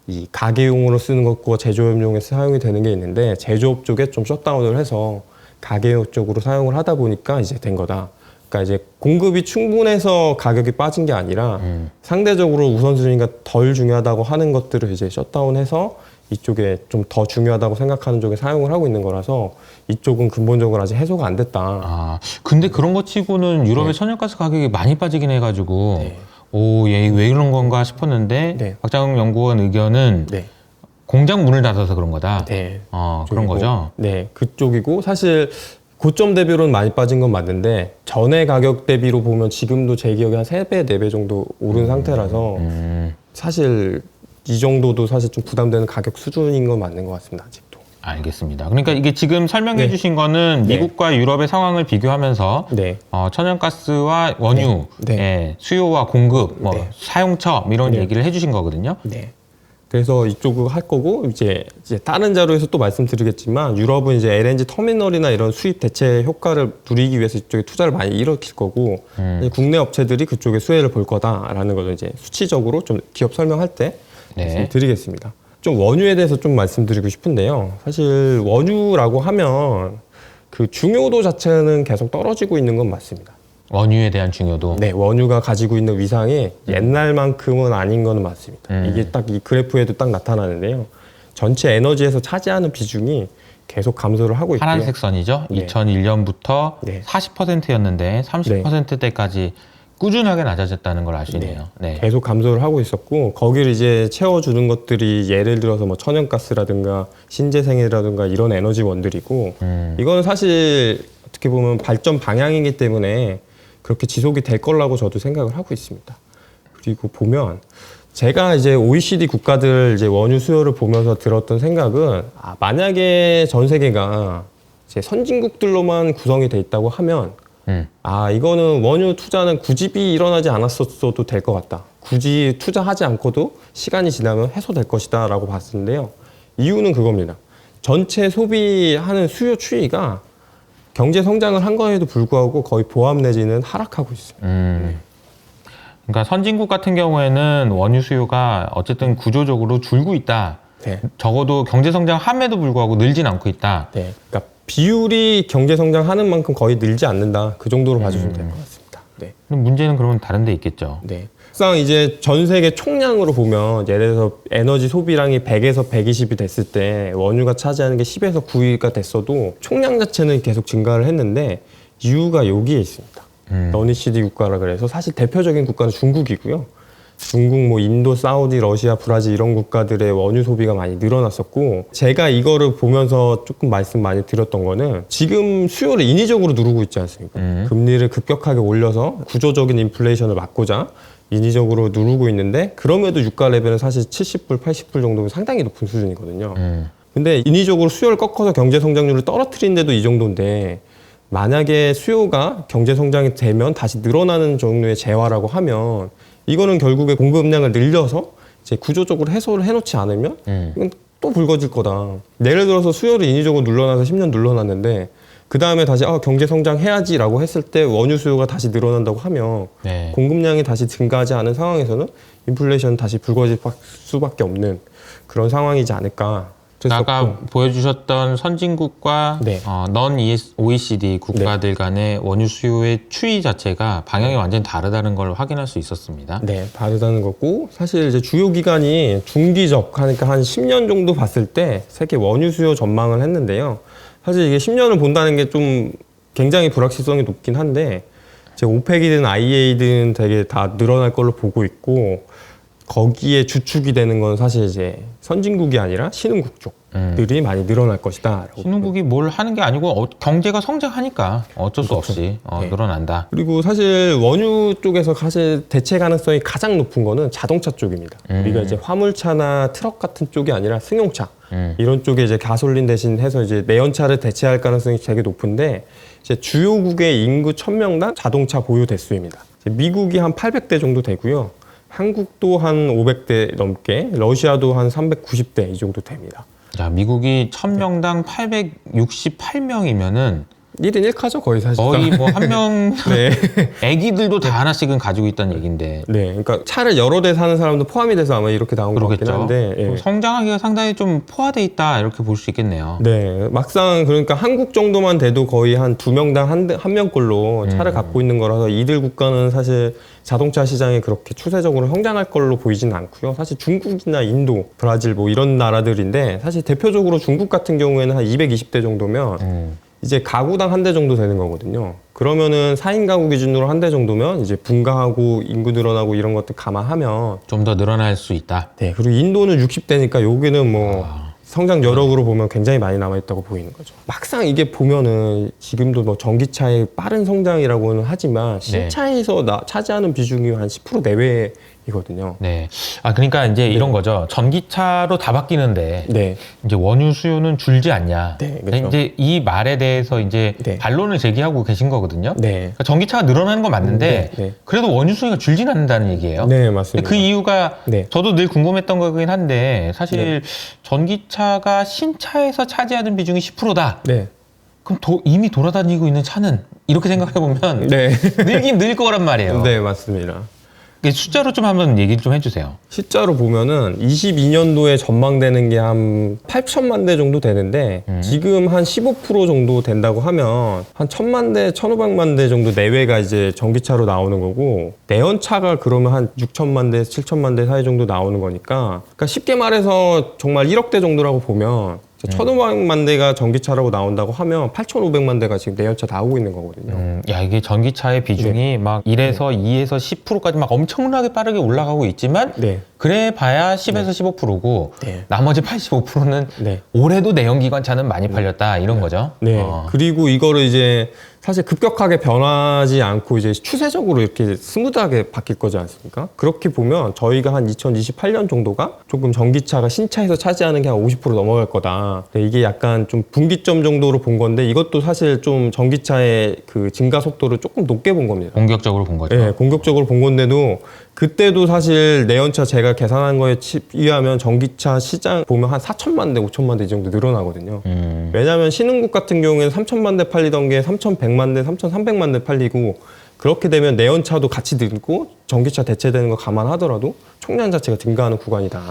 이 가게용으로 쓰는 것과 제조업용에 사용이 되는 게 있는데 제조업 쪽에 좀 셧다운을 해서 가게용 쪽으로 사용을 하다 보니까 이제 된 거다. 그러니까 이제 공급이 충분해서 가격이 빠진 게 아니라 상대적으로 우선순위가 덜 중요하다고 하는 것들을 이제 셧다운해서 이쪽에 좀 더 중요하다고 생각하는 쪽에 사용을 하고 있는 거라서 이쪽은 근본적으로 아직 해소가 안 됐다. 근데 그런 것 치고는 유럽의 네. 천연가스 가격이 많이 빠지긴 해가지고 네. 오, 얘 왜 그런 건가 싶었는데 네. 박장욱 연구원 의견은 네. 공장 문을 닫아서 그런 거다. 네. 그런 거죠. 네, 그쪽이고 사실 고점 대비로는 많이 빠진 건 맞는데 전에 가격 대비로 보면 지금도 제 기억에 한 3배, 4배 정도 오른 상태라서 사실 이 정도도 사실 좀 부담되는 가격 수준인 건 맞는 것 같습니다. 아직도. 알겠습니다. 그러니까 이게 지금 설명해 네. 주신 거는 네. 미국과 유럽의 상황을 비교하면서 네. 천연가스와 원유, 네. 네. 수요와 공급, 네. 사용처 이런 네. 얘기를 해주신 거거든요. 네. 그래서 이쪽을 할 거고 이제 다른 자료에서 또 말씀드리겠지만 유럽은 이제 LNG 터미널이나 이런 수입 대체 효과를 누리기 위해서 이쪽에 투자를 많이 일으킬 거고 국내 업체들이 그쪽에 수혜를 볼 거다라는 것을 이제 수치적으로 좀 기업 설명할 때 네. 말씀드리겠습니다. 좀 원유에 대해서 좀 말씀드리고 싶은데요. 사실 원유라고 하면 그 중요도 자체는 계속 떨어지고 있는 건 맞습니다. 원유에 대한 중요도. 네, 원유가 가지고 있는 위상이 옛날만큼은 아닌 건 맞습니다. 이게 딱 이 그래프에도 딱 나타나는데요. 전체 에너지에서 차지하는 비중이 계속 감소를 하고 있고요. 파란색 선이죠. 네. 2001년부터 네. 40%였는데 30%대까지 꾸준하게 낮아졌다는 걸 알 수 있네요. 네. 계속 감소를 하고 있었고 거기를 이제 채워주는 것들이 예를 들어서 뭐 천연가스라든가 신재생이라든가 이런 에너지원들이고 이거는 사실 어떻게 보면 발전 방향이기 때문에 그렇게 지속이 될 거라고 저도 생각을 하고 있습니다. 그리고 보면 제가 이제 OECD 국가들 이제 원유 수요를 보면서 들었던 생각은 만약에 전 세계가 이제 선진국들로만 구성이 돼 있다고 하면 이거는 원유 투자는 굳이 일어나지 않았어도 될 것 같다. 굳이 투자하지 않고도 시간이 지나면 해소될 것이다 라고 봤는데요. 이유는 그겁니다. 전체 소비하는 수요 추이가 경제 성장을 한 거에도 불구하고 거의 보합 내지는 하락하고 있습니다. 그러니까 선진국 같은 경우에는 원유 수요가 어쨌든 구조적으로 줄고 있다. 네. 적어도 경제 성장함에도 불구하고 늘진 않고 있다. 네. 그러니까 비율이 경제 성장하는 만큼 거의 늘지 않는다. 그 정도로 봐주시면 될 것 같습니다. 네. 근데 문제는 그러면 다른 데 있겠죠. 네. 막상 이제 전 세계 총량으로 보면 예를 들어서 에너지 소비량이 100에서 120이 됐을 때 원유가 차지하는 게 10에서 9위가 됐어도 총량 자체는 계속 증가를 했는데 이유가 여기에 있습니다. non-OECD 국가라 그래서 사실 대표적인 국가는 중국이고요. 중국, 뭐 인도, 사우디, 러시아, 브라질 이런 국가들의 원유 소비가 많이 늘어났었고 제가 이거를 보면서 조금 말씀 많이 드렸던 거는 지금 수요를 인위적으로 누르고 있지 않습니까? 금리를 급격하게 올려서 구조적인 인플레이션을 막고자 인위적으로 누르고 있는데 그럼에도 유가 레벨은 사실 70불, 80불 정도면 상당히 높은 수준이거든요. 근데 인위적으로 수요를 꺾어서 경제 성장률을 떨어뜨린데도 이 정도인데 만약에 수요가 경제 성장이 되면 다시 늘어나는 종류의 재화라고 하면 이거는 결국에 공급량을 늘려서 이제 구조적으로 해소를 해놓지 않으면 이건 또 불거질 거다. 예를 들어서 수요를 인위적으로 눌러놔서 10년 눌러놨는데 그 다음에 다시 경제 성장해야지라고 했을 때 원유 수요가 다시 늘어난다고 하면 네. 공급량이 다시 증가하지 않은 상황에서는 인플레이션 다시 불거질 수밖에 없는 그런 상황이지 않을까. 아까 보여주셨던 선진국과 네. non-OECD 국가들 간의 원유 수요의 추이 자체가 방향이 완전히 다르다는 걸 확인할 수 있었습니다. 네, 다르다는 거고 사실 이제 주요 기관이 중기적 하니까 한 10년 정도 봤을 때 세계 원유 수요 전망을 했는데요. 사실 이게 10년을 본다는 게 좀 굉장히 불확실성이 높긴 한데 이제 오펙이든 IEA든 되게 다 늘어날 걸로 보고 있고 거기에 주축이 되는 건 사실 이제 선진국이 아니라 신흥국 쪽들이 많이 늘어날 것이다. 신흥국이 뭘 하는 게 아니고 경제가 성장하니까 어쩔 수 없이 네. 늘어난다. 그리고 사실 원유 쪽에서 사실 대체 가능성이 가장 높은 거는 자동차 쪽입니다. 우리가 이제 화물차나 트럭 같은 쪽이 아니라 승용차 이런 쪽에 이제 가솔린 대신 해서 이제 내연차를 대체할 가능성이 되게 높은데 이제 주요국의 인구 1000명당 자동차 보유 대수입니다. 미국이 한 800대 정도 되고요. 한국도 한 500대 넘게, 러시아도 한 390대 이 정도 됩니다. 자, 미국이 1000명당 868명이면은 1인 1카죠, 거의 사실. 거의 뭐 한 명, 네. 애기들도 다 하나씩은 가지고 있다는 얘기인데. 네, 그러니까 차를 여러 대 사는 사람도 포함이 돼서 아마 이렇게 나온 것 같긴 한데. 예. 성장하기가 상당히 좀 포화돼 있다 이렇게 볼 수 있겠네요. 네, 막상 그러니까 한국 정도만 돼도 거의 한 2명당 한 명꼴로 차를 갖고 있는 거라서 이들 국가는 사실 자동차 시장이 그렇게 추세적으로 성장할 걸로 보이지는 않고요. 사실 중국이나 인도, 브라질 뭐 이런 나라들인데 사실 대표적으로 중국 같은 경우에는 한 220대 정도면 이제 가구당 한 대 정도 되는 거거든요. 그러면은 4인 가구 기준으로 한 대 정도면 이제 분가하고 인구 늘어나고 이런 것들 감안하면 좀 더 늘어날 수 있다. 네, 그리고 인도는 60대니까 여기는 뭐 성장 여력으로 보면 굉장히 많이 남아있다고 보이는 거죠. 막상 이게 보면은 지금도 뭐 전기차의 빠른 성장이라고는 하지만 신차에서 차지하는 비중이 한 10% 내외이거든요. 네. 그러니까 이제 이런 거죠. 전기차로 다 바뀌는데 네. 이제 원유 수요는 줄지 않냐. 네, 그렇죠. 이제 이 말에 대해서 이제 반론을 제기하고 계신 거거든요. 네. 그러니까 전기차가 늘어나는 건 맞는데 그래도 원유 수요가 줄진 않는다는 얘기예요. 네, 맞습니다. 그 이유가 저도 늘 궁금했던 거긴 한데 사실 전기차가 신차에서 차지하는 비중이 10%다. 네. 그럼 이미 돌아다니고 있는 차는 이렇게 생각해 보면 늘긴 늘 거란 말이에요. 네, 맞습니다. 숫자로 좀 한번 얘기 좀 해주세요. 숫자로 보면은 22년도에 전망되는 게 한 8천만 대 정도 되는데 지금 한 15% 정도 된다고 하면 한 1000만 대, 1500만 대 정도 내외가 이제 전기차로 나오는 거고 내연차가 그러면 한 6천만 대, 7천만 대 사이 정도 나오는 거니까 그러니까 쉽게 말해서 정말 1억 대 정도라고 보면 1,500만 대가 전기차라고 나온다고 하면 8,500만 대가 지금 내연차 나오고 있는 거거든요. 야, 이게 전기차의 비중이 막 1에서 2에서 10%까지 막 엄청나게 빠르게 올라가고 있지만 그래 봐야 10에서 15%고 나머지 85%는 올해도 내연기관차는 많이 팔렸다 이런 거죠. 네. 그리고 이거를 이제 사실 급격하게 변하지 않고 이제 추세적으로 이렇게 스무드하게 바뀔 거지 않습니까? 그렇게 보면 저희가 한 2028년 정도가 조금 전기차가 신차에서 차지하는 게 한 50% 넘어갈 거다. 이게 약간 좀 분기점 정도로 본 건데 이것도 사실 좀 전기차의 그 증가 속도를 조금 높게 본 겁니다. 공격적으로 본 거죠. 네, 공격적으로 본 건데도 그때도 사실 내연차 제가 계산한 거에 의하면 전기차 시장 보면 한 4천만 대, 5천만 대 이 정도 늘어나거든요. 왜냐하면 신흥국 같은 경우에는 3천만 대 팔리던 게 3,100만 대, 3,300만 대 팔리고 그렇게 되면 내연차도 같이 늘고 전기차 대체되는 거 감안하더라도 총량 자체가 증가하는 구간이다.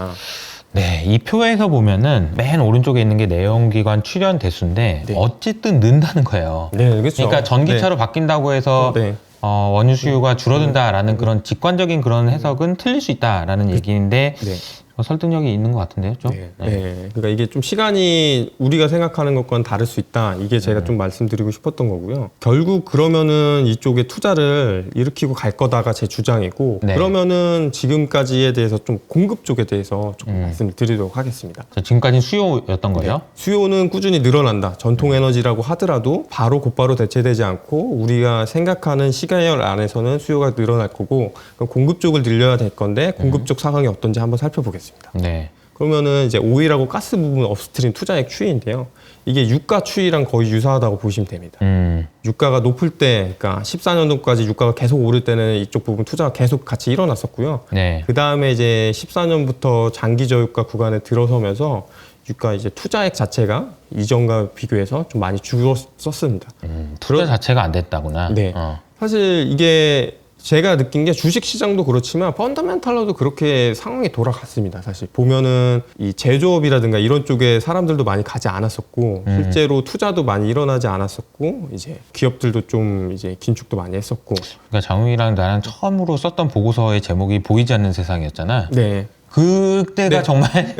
네, 이 표에서 보면은 맨 오른쪽에 있는 게 내연기관 출현 대수인데 어쨌든 는다는 거예요. 네, 그렇죠. 그러니까 전기차로 바뀐다고 해서 원유 수요가 줄어든다라는 그런 직관적인 그런 해석은 틀릴 수 있다라는 얘기인데 네. 설득력이 있는 것 같은데요, 좀. 네. 네. 그러니까 이게 좀 시간이 우리가 생각하는 것과는 다를 수 있다. 이게 제가 좀 말씀드리고 싶었던 거고요. 결국 그러면은 이쪽에 투자를 일으키고 갈 거다가 제 주장이고, 네. 그러면은 지금까지에 대해서 좀 공급 쪽에 대해서 조금 말씀을 드리도록 하겠습니다. 지금까지는 수요였던 거죠? 네. 수요는 꾸준히 늘어난다. 전통 에너지라고 하더라도 바로 곧바로 대체되지 않고 우리가 생각하는 시간열 안에서는 수요가 늘어날 거고, 그럼 공급 쪽을 늘려야 될 건데 공급 쪽 상황이 어떤지 한번 살펴보겠습니다. 네. 그러면은 이제 오일하고 가스 부분 업스트림 투자액 추이인데요. 이게 유가 추이랑 거의 유사하다고 보시면 됩니다. 유가가 높을 때, 그러니까 14년도까지 유가가 계속 오를 때는 이쪽 부분 투자가 계속 같이 일어났었고요. 네. 그 다음에 이제 14년부터 장기 저유가 구간에 들어서면서 유가 이제 투자액 자체가 이전과 비교해서 좀 많이 줄었었습니다. 투자 자체가 안 됐다구나. 네. 사실 이게 제가 느낀 게 주식 시장도 그렇지만 펀더멘탈로도 그렇게 상황이 돌아갔습니다. 사실 보면은 이 제조업이라든가 이런 쪽에 사람들도 많이 가지 않았었고 실제로 투자도 많이 일어나지 않았었고 이제 기업들도 좀 이제 긴축도 많이 했었고. 그러니까 장욱이랑 나랑 처음으로 썼던 보고서의 제목이 보이지 않는 세상이었잖아. 네. 그때가 네. 정말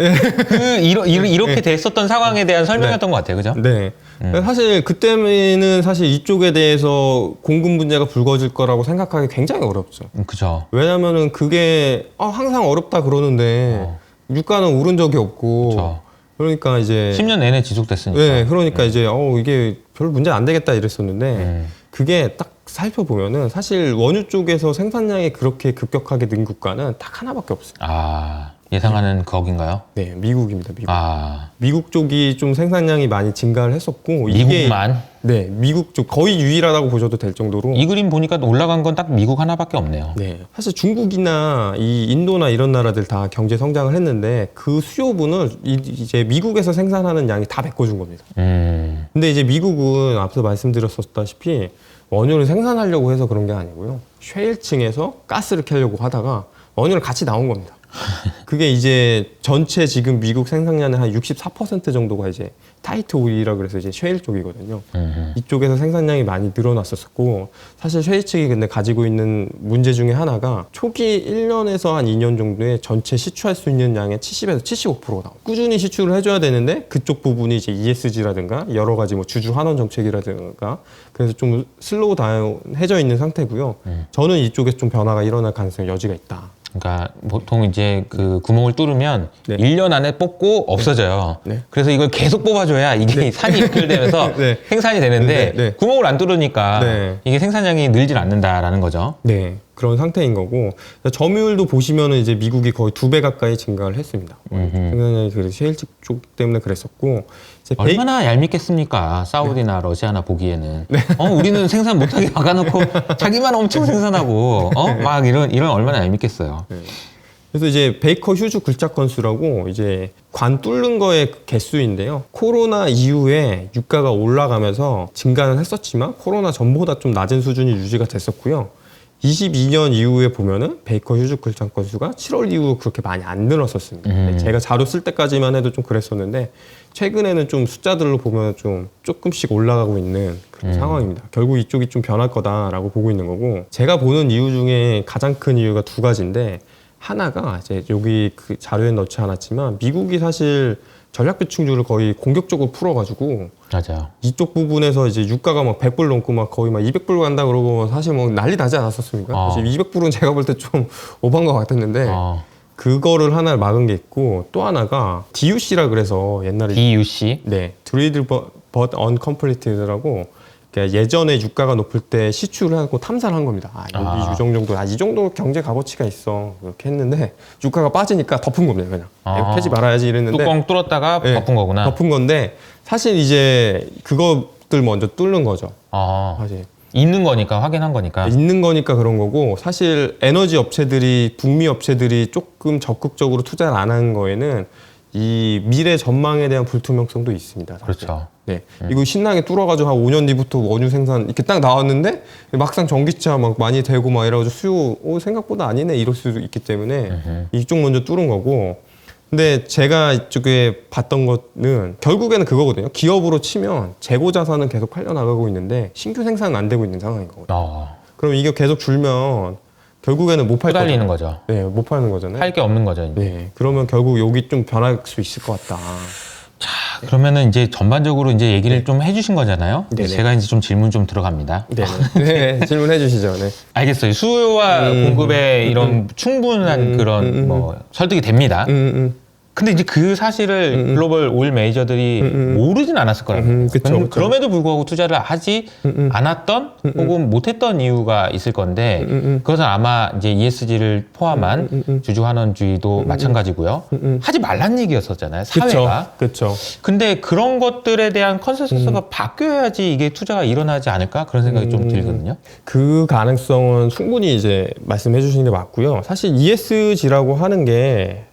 이렇게 됐었던 상황에 대한 설명이었던 것 같아요, 그죠? 네. 사실 그때는 사실 이쪽에 대해서 공급 문제가 불거질 거라고 생각하기 굉장히 어렵죠. 그죠. 왜냐면은 그게 항상 어렵다 그러는데 유가는 오른 적이 없고 그쵸. 그러니까 이제 10년 내내 지속됐으니까. 네, 그러니까 이제 이게 별 문제 안 되겠다 이랬었는데 그게 딱 살펴보면은 사실 원유 쪽에서 생산량이 그렇게 급격하게 는 국가는 딱 하나밖에 없어요. 예상하는 거긴가요? 네, 미국입니다. 미국. 미국 쪽이 좀 생산량이 많이 증가를 했었고 미국만? 네, 미국 쪽 거의 유일하다고 보셔도 될 정도로. 이 그림 보니까 올라간 건 딱 미국 하나밖에 없네요. 네, 사실 중국이나 이 인도나 이런 나라들 다 경제 성장을 했는데 그 수요분을 이제 미국에서 생산하는 양이 다 메꿔준 겁니다. 근데 이제 미국은 앞서 말씀드렸었다시피 원유를 생산하려고 해서 그런 게 아니고요. 쉐일층에서 가스를 캐려고 하다가 원유를 같이 나온 겁니다. 그게 이제 전체 지금 미국 생산량의 한 64% 정도가 이제 타이트 오일이라 그래서 이제 쉐일 쪽이거든요. 이쪽에서 생산량이 많이 늘어났었고 사실 쉐일 측이 근데 가지고 있는 문제 중에 하나가 초기 1년에서 한 2년 정도에 전체 시추할 수 있는 양의 70에서 75%가 나와요. 꾸준히 시추를 해줘야 되는데 그쪽 부분이 이제 ESG라든가 여러 가지 뭐 주주 환원 정책이라든가 그래서 좀 슬로우 다운해져 있는 상태고요. 저는 이쪽에 좀 변화가 일어날 가능성이 여지가 있다. 그러니까 보통 이제 그 구멍을 뚫으면 네. 1년 안에 뽑고 없어져요. 네. 그래서 이걸 계속 뽑아줘야 이게 산이 연결되면서 네. 생산이 되는데 네. 네. 구멍을 안 뚫으니까 네. 이게 생산량이 늘질 않는다라는 거죠. 네, 그런 상태인 거고 점유율도 보시면은 이제 미국이 거의 2배 가까이 증가를 했습니다. 생산량이 그래서 셰일 쪽 때문에 그랬었고 이제 얼마나 얄밉겠습니까? 사우디나 러시아나 보기에는 우리는 생산 못하게 막아놓고 자기만 엄청 생산하고 막 이런 얼마나 얄밉겠어요. 네. 그래서 이제 베이커 휴즈 굴착 건수라고 이제 관 뚫는 거의 개수인데요. 코로나 이후에 유가가 올라가면서 증가는 했었지만 코로나 전보다 좀 낮은 수준이 유지가 됐었고요. 22년 이후에 보면은 베이커 휴즈 굴착 건수가 7월 이후 그렇게 많이 안 늘었었습니다. 제가 자료 쓸 때까지만 해도 좀 그랬었는데 최근에는 좀 숫자들로 보면 좀 조금씩 올라가고 있는 그런 상황입니다. 결국 이쪽이 좀 변할 거다라고 보고 있는 거고 제가 보는 이유 중에 가장 큰 이유가 두 가지인데 하나가 이제 여기 그 자료에 넣지 않았지만 미국이 사실 전략 비축률을 거의 공격적으로 풀어가지고 맞아요. 이쪽 부분에서 이제 유가가 막 100불 넘고 막 거의 막 200불 간다 그러고 사실 뭐 난리 나지 않았었습니까? 200불은 제가 볼 때 좀 오버한 것 같았는데 그거를 하나 막은 게 있고 또 하나가 DUC라 그래서 옛날에 DUC? 네, Drilled but Uncompleted라고 그러니까 예전에 유가가 높을 때 시추를 하고 탐사를 한 겁니다. 여기 유정 정도, 이 정도 경제 값어치가 있어. 이렇게 했는데 유가가 빠지니까 덮은 겁니다. 그냥 이거 캐지 말아야지 이랬는데 뚜껑 뚫었다가 네, 덮은 거구나. 덮은 건데 사실 이제 그것들 먼저 뚫는 거죠. 사실 있는 거니까 확인한 거니까. 있는 거니까 그런 거고 사실 에너지 업체들이 북미 업체들이 조금 적극적으로 투자를 안 한 거에는 이 미래 전망에 대한 불투명성도 있습니다. 사실. 그렇죠. 네, 이거 신나게 뚫어가지고 한 5년 뒤부터 원유 생산 이렇게 딱 나왔는데 막상 전기차 막 많이 되고 막 이래가지고 수요 생각보다 아니네 이럴 수도 있기 때문에 이쪽 먼저 뚫은 거고. 근데 제가 이쪽에 봤던 거는 결국에는 그거거든요. 기업으로 치면 재고 자산은 계속 팔려나가고 있는데 신규 생산은 안 되고 있는 상황인 거거든요. 그럼 이게 계속 줄면 결국에는 못 팔 달리는 거죠. 네, 못 파는 거잖아요. 할 게 없는 거죠. 이제. 네, 그러면 결국 여기 좀 변할 수 있을 것 같다. 자, 그러면은 이제 전반적으로 이제 얘기를 네. 좀 해주신 거잖아요. 네네. 제가 이제 좀 질문 좀 들어갑니다. 네, 네, 질문해 주시죠. 네. 알겠어요. 수요와 공급의 이런 충분한 그런 뭐 설득이 됩니다. 근데 이제 그 사실을 글로벌 오일 메이저들이 모르진 않았을 거라고요. 그쵸. 그럼에도 불구하고 투자를 하지 않았던 혹은 못했던 이유가 있을 건데 그것은 아마 이제 ESG를 포함한 주주환원주의도 마찬가지고요. 하지 말란 얘기였었잖아요. 사회가. 그렇죠. 근데 그런 것들에 대한 컨센서스가 바뀌어야지 이게 투자가 일어나지 않을까 그런 생각이 좀 들거든요. 그 가능성은 충분히 이제 말씀해 주시는 게 맞고요. 사실 ESG라고 하는 게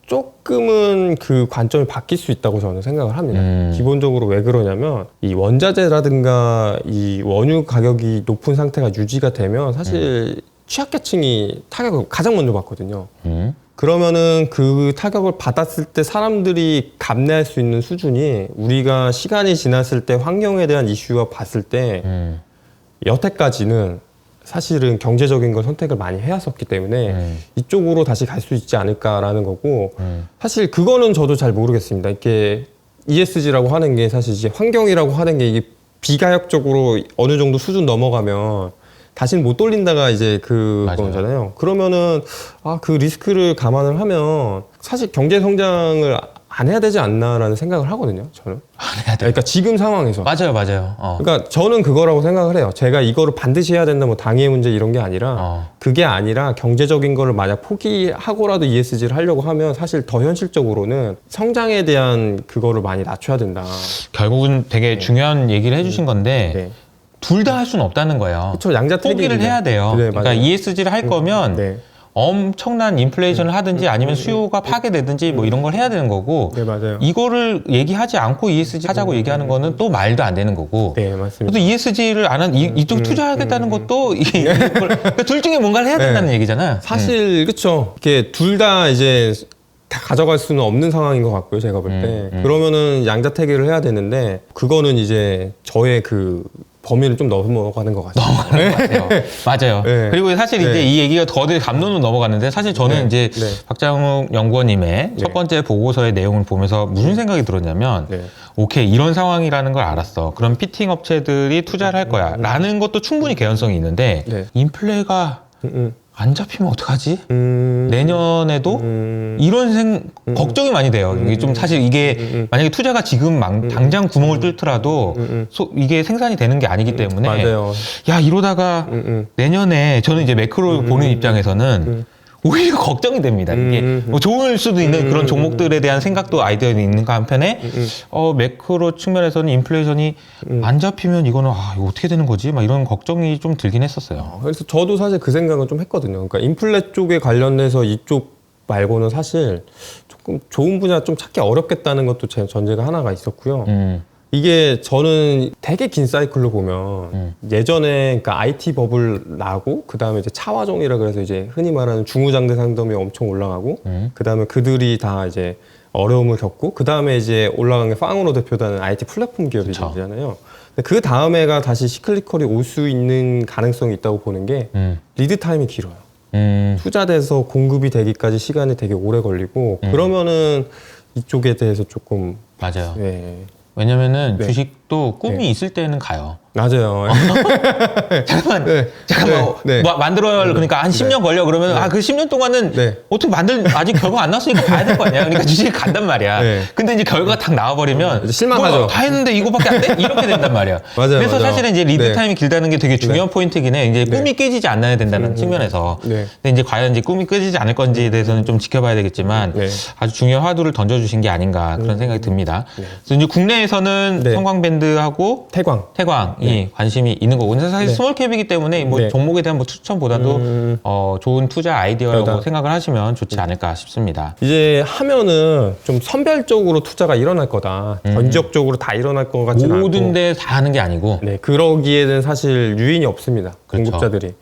조금은 그 관점이 바뀔 수 있다고 저는 생각을 합니다. 기본적으로 왜 그러냐면 이 원자재라든가 이 원유 가격이 높은 상태가 유지가 되면 사실 취약계층이 타격을 가장 먼저 받거든요. 그러면은 그 타격을 받았을 때 사람들이 감내할 수 있는 수준이 우리가 시간이 지났을 때 환경에 대한 이슈와 봤을 때 여태까지는 사실은 경제적인 걸 선택을 많이 해왔었기 때문에 이쪽으로 다시 갈 수 있지 않을까라는 거고 사실 그거는 저도 잘 모르겠습니다. 이게 ESG라고 하는 게 사실 이제 환경이라고 하는 게 이게 비가역적으로 어느 정도 수준 넘어가면 다시는 못 돌린다가 이제 그거잖아요. 그러면은 그 리스크를 감안을 하면 사실 경제 성장을 안 해야 되지 않나라는 생각을 하거든요. 저는. 안 해야 돼요. 그러니까 지금 상황에서. 맞아요. 그러니까 저는 그거라고 생각을 해요. 제가 이거를 반드시 해야 된다, 뭐 당의 문제 이런 게 아니라 그게 아니라 경제적인 거를 만약 포기하고라도 ESG를 하려고 하면 사실 더 현실적으로는 성장에 대한 그거를 많이 낮춰야 된다. 결국은 되게 중요한 얘기를 해주신 건데 둘 다 할 수는 없다는 거예요. 그렇죠. 양자택일이네. 포기를 해야 돼요. 네, 그러니까 ESG를 할 거면 엄청난 인플레이션을 하든지 아니면 수요가 파괴되든지 뭐 이런 걸 해야 되는 거고 네, 맞아요. 이거를 얘기하지 않고 ESG 하자고 얘기하는 거는 또 말도 안 되는 거고 네, 맞습니다. 또 ESG를 안 한 이쪽 투자하겠다는 것도 그러니까 둘 중에 뭔가를 해야 된다는 얘기잖아요. 사실 그렇죠. 이렇게 둘 다 이제 다 가져갈 수는 없는 상황인 것 같고요. 제가 볼 때. 그러면은 양자택일을 해야 되는데 그거는 이제 저의 그 범위를 좀 넘어가는 것 같아요. 넘어가는 것 같아요. 맞아요. 네. 그리고 사실 이제 이 얘기가 거대 감론은 넘어갔는데 사실 저는 이제 박장욱 연구원님의 첫 번째 보고서의 내용을 보면서 무슨 생각이 들었냐면 오케이 이런 상황이라는 걸 알았어. 그럼 피팅 업체들이 투자를 할 거야. 라는 것도 충분히 개연성이 있는데 인플레가 안 잡히면 어떡하지? 내년에도 이런 걱정이 많이 돼요. 이게 좀 사실 이게 만약에 투자가 지금 당장 구멍을 뚫더라도 이게 생산이 되는 게 아니기 때문에 맞아요. 야 이러다가 내년에 저는 이제 매크로 보는 입장에서는 오히려 걱정이 됩니다. 이게 뭐 좋을 수도 있는 그런 종목들에 대한 생각도 아이디어는 있는가 한편에 매크로 측면에서는 인플레이션이 안 잡히면 이거는 이거 어떻게 되는 거지? 막 이런 걱정이 좀 들긴 했었어요. 그래서 저도 사실 그 생각은 좀 했거든요. 그러니까 인플레 쪽에 관련돼서 이쪽 말고는 사실 조금 좋은 분야 좀 찾기 어렵겠다는 것도 제 전제가 하나가 있었고요. 이게 저는 되게 긴 사이클로 보면 예전에 그러니까 IT 버블 나고 그 다음에 이제 차화종이라 그래서 이제 흔히 말하는 중후장대 상점이 엄청 올라가고 그 다음에 그들이 다 이제 어려움을 겪고 그 다음에 이제 올라간 게 빵으로 대표되는 IT 플랫폼 기업이잖아요. 그 다음에가 다시 시클리컬이 올 수 있는 가능성이 있다고 보는 게 리드 타임이 길어요. 투자돼서 공급이 되기까지 시간이 되게 오래 걸리고 그러면은 이쪽에 대해서 조금 맞아요. 왜냐면은 주식도 꿈이 있을 때는 가요. 맞아요. 잠깐만 만들어야 그러니까 한 10년 걸려 그러면 그 10년 동안은 어떻게 아직 결과 안 나왔으니까 가야 될 거 아니야. 그러니까 주식이 간단 말이야. 근데 이제 결과가 딱 나와버리면 실망하죠. 다 했는데 이거밖에 안 돼? 이렇게 된단 말이야. 맞아요, 그래서 사실은 이제 리드 타임이 길다는 게 되게 중요한 포인트긴 해. 이제 꿈이 깨지지 않아야 된다는 측면에서. 근데 이제 과연 이제 꿈이 깨지지 않을 건지에 대해서는 좀 지켜봐야 되겠지만 아주 중요한 화두를 던져주신 게 아닌가 그런 생각이 듭니다. 그래서 이제 국내에서는 성광밴드하고 태광이 관심이 있는 거고. 근데 사실 스몰캡이기 때문에 뭐 종목에 대한 뭐 추천보다도 좋은 투자 아이디어라고 생각을 하시면 좋지 않을까 싶습니다. 이제 하면은 좀 선별적으로 투자가 일어날 거다. 전 지역적으로 다 일어날 것 같지는 않고. 모든 데 다 하는 게 아니고. 그러기에는 사실 유인이 없습니다. 공급자들이.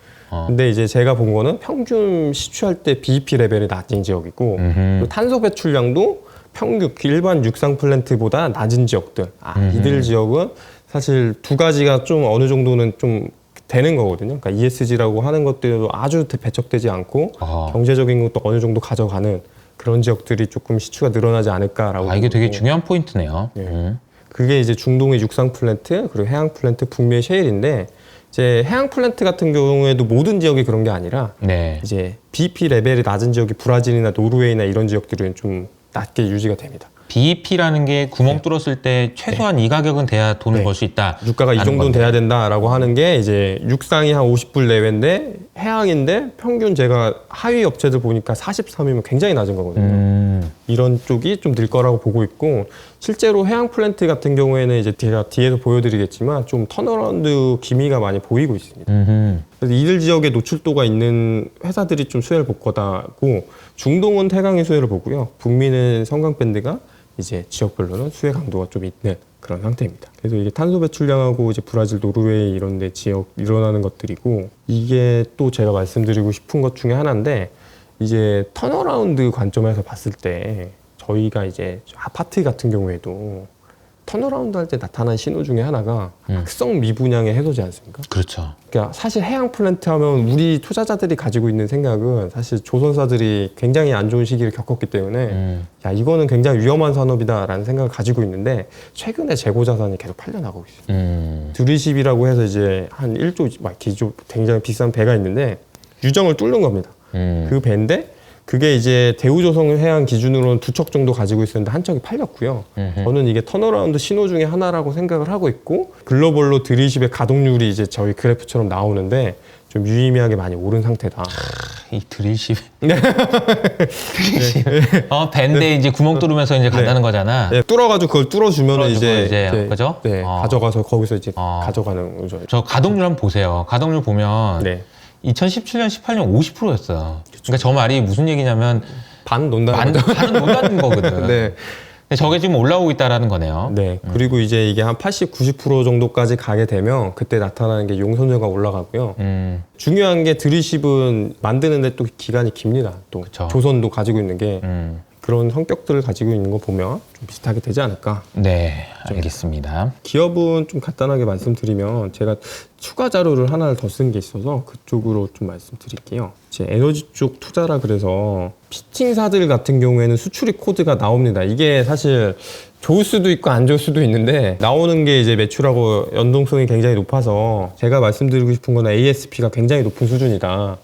근데 이제 제가 본 거는 평균 시추할 때 BEP 레벨이 낮은 지역이고 그리고 탄소 배출량도 평균 일반 육상 플랜트보다 낮은 지역들. 이들 지역은 사실 두 가지가 좀 어느 정도는 좀 되는 거거든요. 그러니까 ESG라고 하는 것들도 아주 배척되지 않고 경제적인 것도 어느 정도 가져가는 그런 지역들이 조금 시추가 늘어나지 않을까라고. 이게 되게 중요한 포인트네요. 그게 이제 중동의 육상 플랜트 그리고 해양 플랜트, 북미의 셰일인데 이제 해양 플랜트 같은 경우에도 모든 지역이 그런 게 아니라 이제 BEP 레벨이 낮은 지역이 브라질이나 노르웨이나 이런 지역들은 좀 낮게 유지가 됩니다. BEP라는 게 구멍 뚫었을 때 최소한 이 가격은 돼야 돈을 벌 수 있다. 유가가 이 정도는 돼야 된다라고 하는 게 이제 육상이 한 50불 내외인데 해양인데 평균 제가 하위 업체들 보니까 43이면 굉장히 낮은 거거든요. 이런 쪽이 좀 늘 거라고 보고 있고 실제로 해양 플랜트 같은 경우에는 이제 제가 뒤에서 보여드리겠지만 좀 턴어라운드 기미가 많이 보이고 있습니다. 그래서 이들 지역에 노출도가 있는 회사들이 좀 수혜를 볼 거다고 중동은 태강의 수혜를 보고요. 북미는 성강밴드가 이제 지역별로는 수혜 강도가 좀 있는 그런 상태입니다. 그래서 이게 탄소 배출량하고 이제 브라질, 노르웨이 이런 데 지역 일어나는 것들이고 이게 또 제가 말씀드리고 싶은 것 중에 하나인데 이제 턴어라운드 관점에서 봤을 때 저희가 이제 아파트 같은 경우에도 턴어라운드 할 때 나타난 신호 중에 하나가 악성 미분양의 해소지 않습니까? 그렇죠. 그러니까 사실 해양 플랜트 하면 우리 투자자들이 가지고 있는 생각은 사실 조선사들이 굉장히 안 좋은 시기를 겪었기 때문에 야 이거는 굉장히 위험한 산업이다라는 생각을 가지고 있는데 최근에 재고 자산이 계속 팔려나가고 있어요. 드리십이라고 해서 이제 한 1조 막 기조 굉장히 비싼 배가 있는데 유정을 뚫는 겁니다. 그 배인데 그게 이제 대우조선해양 기준으로는 2척 정도 가지고 있었는데 한 척이 팔렸고요. 저는 이게 턴어라운드 신호 중에 하나라고 생각을 하고 있고 글로벌로 드리십의 가동률이 이제 저희 그래프처럼 나오는데 좀 유의미하게 많이 오른 상태다. 이 드릴십. 드릴십. 밴데 이제 구멍 뚫으면서 이제 간다는 거잖아. 뚫어가지고 그걸 뚫어주면 이제 그죠? 가져가서 거기서 이제 가져가는 거죠. 저 가동률 한번 보세요. 가동률 보면 2017년, 18년 50%였어요. 그러니까 저 말이 무슨 얘기냐면 반은 논다는 거거든. 근데 저게 지금 올라오고 있다라는 거네요. 그리고 이제 이게 한 80, 90% 정도까지 가게 되면 그때 나타나는 게 용선료가 올라가고요. 중요한 게 드리십은 만드는데 또 기간이 깁니다. 또 조선도 가지고 있는 게 그런 성격들을 가지고 있는 거 보면 좀 비슷하게 되지 않을까. 네, 알겠습니다. 기업은 좀 간단하게 말씀드리면 제가 추가 자료를 하나를 더 쓴 게 있어서 그쪽으로 좀 말씀드릴게요. 제 에너지 쪽 투자라 그래서 피팅사들 같은 경우에는 수출입 코드가 나옵니다. 이게 사실 좋을 수도 있고 안 좋을 수도 있는데 나오는 게 이제 매출하고 연동성이 굉장히 높아서 제가 말씀드리고 싶은 건 ASP가 굉장히 높은 수준이다.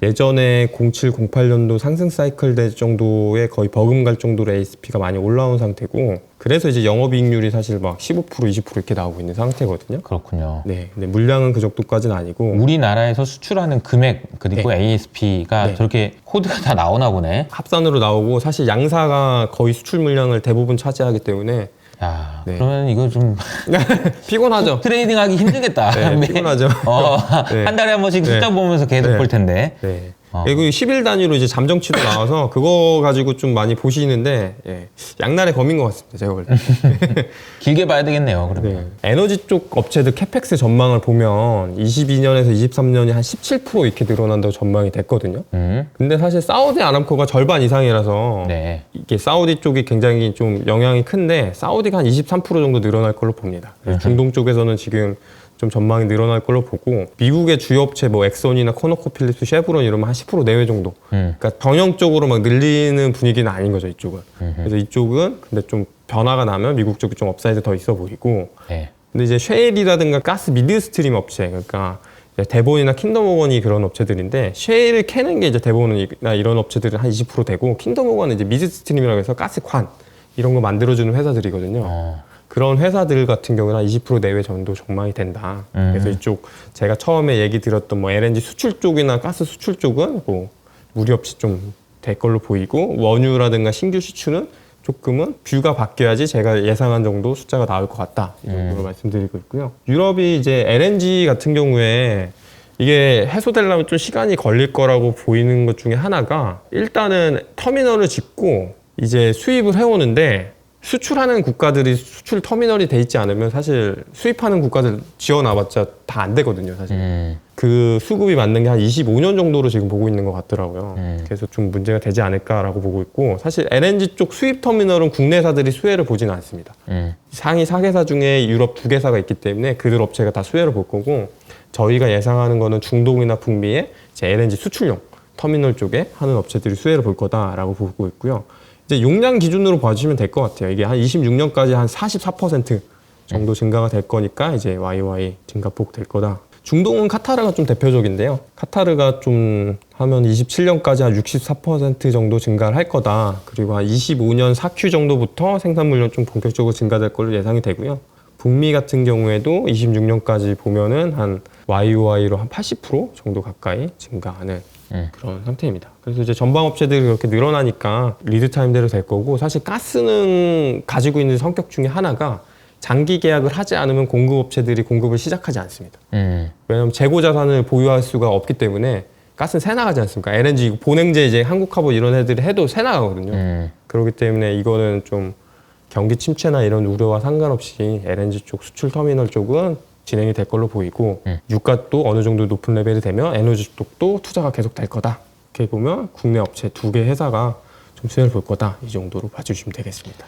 예전에 07, 08년도 상승 사이클 될 정도의 거의 버금갈 정도로 ASP가 많이 올라온 상태고 그래서 이제 영업이익률이 사실 막 15%, 20% 이렇게 나오고 있는 상태거든요. 그렇군요. 근데 물량은 그 정도까지는 아니고 우리나라에서 수출하는 금액 그리고 ASP가 저렇게 코드가 다 나오나 보네. 합산으로 나오고 사실 양사가 거의 수출 물량을 대부분 차지하기 때문에 그러면 이거 좀 피곤하죠. 트레이딩하기 힘들겠다. 피곤하죠. 한 달에 한 번씩 숫자 보면서 계속 볼 텐데. 그리고 10일 단위로 이제 잠정치도 나와서 그거 가지고 좀 많이 보시는데 양날의 검인 것 같습니다. 제가 볼 때. 길게 봐야 되겠네요. 그러면. 에너지 쪽 업체들 캐펙스 전망을 보면 22년에서 23년이 한 17% 이렇게 늘어난다고 전망이 됐거든요. 근데 사실 사우디 아람코가 절반 이상이라서 이게 사우디 쪽이 굉장히 좀 영향이 큰데 사우디가 한 23% 정도 늘어날 걸로 봅니다. 중동 쪽에서는 지금 좀 전망이 늘어날 걸로 보고 미국의 주요 업체 뭐 엑선이나 코노코필립스, 쉐브론 이러면 한 10% 내외 정도. 그러니까 전형적으로 막 늘리는 분위기는 아닌 거죠 이쪽은. 그래서 이쪽은 근데 좀 변화가 나면 미국 쪽이 좀 업사이드 더 있어 보이고. 근데 이제 쉐일이라든가 가스 미드스트림 업체, 그러니까 데본이나 킹덤 오건이 그런 업체들인데 쉐일을 캐는 게 이제 데본이나 이런 업체들은 한 20% 되고 킹덤 오건은 이제 미드스트림이라고 해서 가스관 이런 거 만들어주는 회사들이거든요. 그런 회사들 같은 경우는 한 20% 내외 정도 전망이 된다. 그래서 이쪽 제가 처음에 얘기 드렸던 뭐 LNG 수출 쪽이나 가스 수출 쪽은 뭐 무리 없이 좀 될 걸로 보이고 원유라든가 신규 수출은 조금은 뷰가 바뀌어야지 제가 예상한 정도 숫자가 나올 것 같다. 이 정도로 말씀드리고 있고요. 유럽이 이제 LNG 같은 경우에 이게 해소되려면 좀 시간이 걸릴 거라고 보이는 것 중에 하나가 일단은 터미널을 짓고 이제 수입을 해오는데 수출하는 국가들이 수출 터미널이 돼 있지 않으면 사실 수입하는 국가들 지어놔봤자 다 안 되거든요, 사실. 그 수급이 맞는 게 한 25년 정도로 지금 보고 있는 것 같더라고요. 그래서 좀 문제가 되지 않을까라고 보고 있고 사실 LNG 쪽 수입 터미널은 국내사들이 수혜를 보지는 않습니다. 상위 4개사 중에 유럽 2개사가 있기 때문에 그들 업체가 다 수혜를 볼 거고 저희가 예상하는 거는 중동이나 북미의 이제 LNG 수출용 터미널 쪽에 하는 업체들이 수혜를 볼 거다라고 보고 있고요. 이제 용량 기준으로 봐주시면 될 것 같아요. 이게 한 26년까지 한 44% 정도 증가가 될 거니까 이제 YY 증가폭 될 거다. 중동은 카타르가 좀 대표적인데요. 카타르가 좀 하면 27년까지 한 64% 정도 증가를 할 거다. 그리고 한 25년 4Q 정도부터 생산 물량 좀 본격적으로 증가될 걸로 예상이 되고요. 북미 같은 경우에도 26년까지 보면은 한 YOY로 한 80% 정도 가까이 증가하는 그런 상태입니다. 그래서 이제 전방 업체들이 그렇게 늘어나니까 리드 타임대로 될 거고, 사실 가스는 가지고 있는 성격 중에 하나가 장기 계약을 하지 않으면 공급업체들이 공급을 시작하지 않습니다. 왜냐하면 재고 자산을 보유할 수가 없기 때문에 가스는 새 나가지 않습니까? LNG 본행제 이제 한국화보 이런 애들이 해도 새 나가거든요. 그렇기 때문에 이거는 좀 경기 침체나 이런 우려와 상관없이 LNG 쪽 수출 터미널 쪽은 진행이 될 걸로 보이고, 유가도 어느 정도 높은 레벨이 되면 에너지 쪽도 투자가 계속 될 거다. 이렇게 보면 국내 업체 2개 회사가 좀 수혜를 볼 거다. 이 정도로 봐주시면 되겠습니다.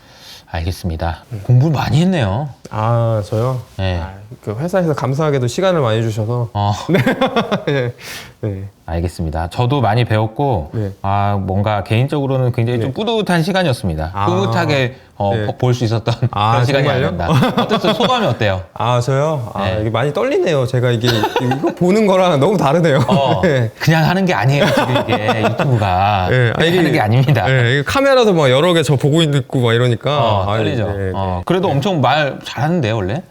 알겠습니다. 공부를 많이 했네요. 아, 저요? 네. 그 회사에서 감사하게도 시간을 많이 주셔서. 네. 네. 알겠습니다. 저도 많이 배웠고, 네. 뭔가 개인적으로는 굉장히 좀 뿌듯한 시간이었습니다. 흐뭇하게 네. 볼 수 있었던 아, 그런 시간이 정말요? 아니었나. 어땠어요? 소감이 어때요? 아, 저요? 네. 이게 많이 떨리네요. 제가 이거 보는 거랑 너무 다르네요. 네. 그냥 하는 게 아니에요, 지금 이게 유튜브가. 네. 그냥 하는 게 아닙니다. 네. 이게 카메라도 막 여러 개 저 보고 있고 막 이러니까. 떨리죠. 네. 그래도 엄청 말 잘하는데요, 원래?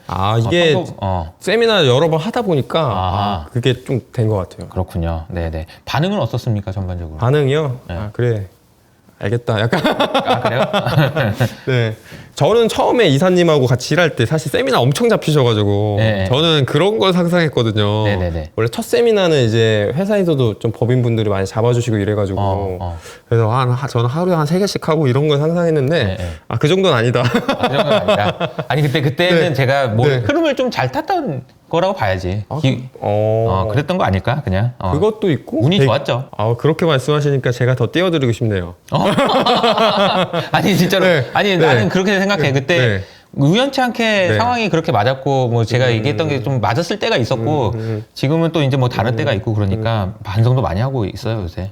이게 평소- 세미나 여러 번 하다 보니까 그게 좀 된 것 같아요. 그렇군요. 네네. 반응은 어떻습니까, 전반적으로? 반응이요? 네. 그래. 알겠다. 약간. 그래요? 네. 저는 처음에 이사님하고 같이 일할 때 사실 세미나 엄청 잡히셔가지고 네. 저는 그런 걸 상상했거든요. 네네네. 원래 첫 세미나는 이제 회사에서도 좀 법인분들이 많이 잡아주시고 이래가지고 그래서 저는 하루에 한 3개씩 하고 이런 걸 상상했는데 네. 그 정도는 아니다. 그 정도는 아니다. 아니, 그때는 네. 제가 네. 흐름을 좀 잘 탔던 거라고 봐야지. 그랬던 거 아닐까, 그냥? 그것도 있고 운이 좋았죠. 그렇게 말씀하시니까 제가 더 띄워드리고 싶네요. 아니, 진짜로. 네. 아니, 네. 나는 그렇게 생각해. 그때 네. 우연치 않게 네. 상황이 그렇게 맞았고, 뭐 제가 얘기했던 게 좀 맞았을 때가 있었고, 지금은 또 이제 뭐 다른 때가 있고 그러니까 반성도 많이 하고 있어요, 요새.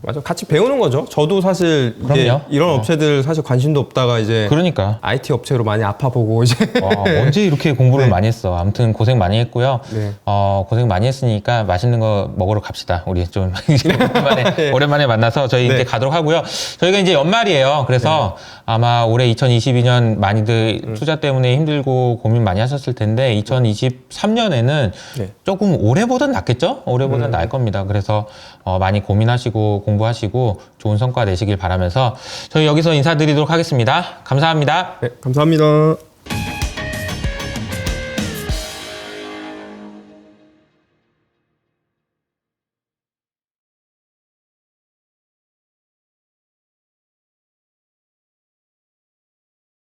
맞아. 같이 배우는 거죠. 저도 사실 그럼요. 이런 업체들 사실 관심도 없다가 이제 그러니까. IT 업체로 많이 아파보고 이제 언제 이렇게 공부를 네. 많이 했어. 아무튼 고생 많이 했고요. 네. 고생 많이 했으니까 맛있는 거 먹으러 갑시다. 우리 좀 오랜만에 만나서 저희 네. 이제 가도록 하고요. 저희가 이제 연말이에요. 그래서 아마 올해 2022년 많이들 투자 때문에 힘들고 고민 많이 하셨을 텐데 2023년에는 네. 조금 올해보단 낫겠죠? 올해보단 나을 겁니다. 그래서 많이 고민하시고 공부하시고 좋은 성과 내시길 바라면서 저희 여기서 인사드리도록 하겠습니다. 감사합니다. 네, 감사합니다.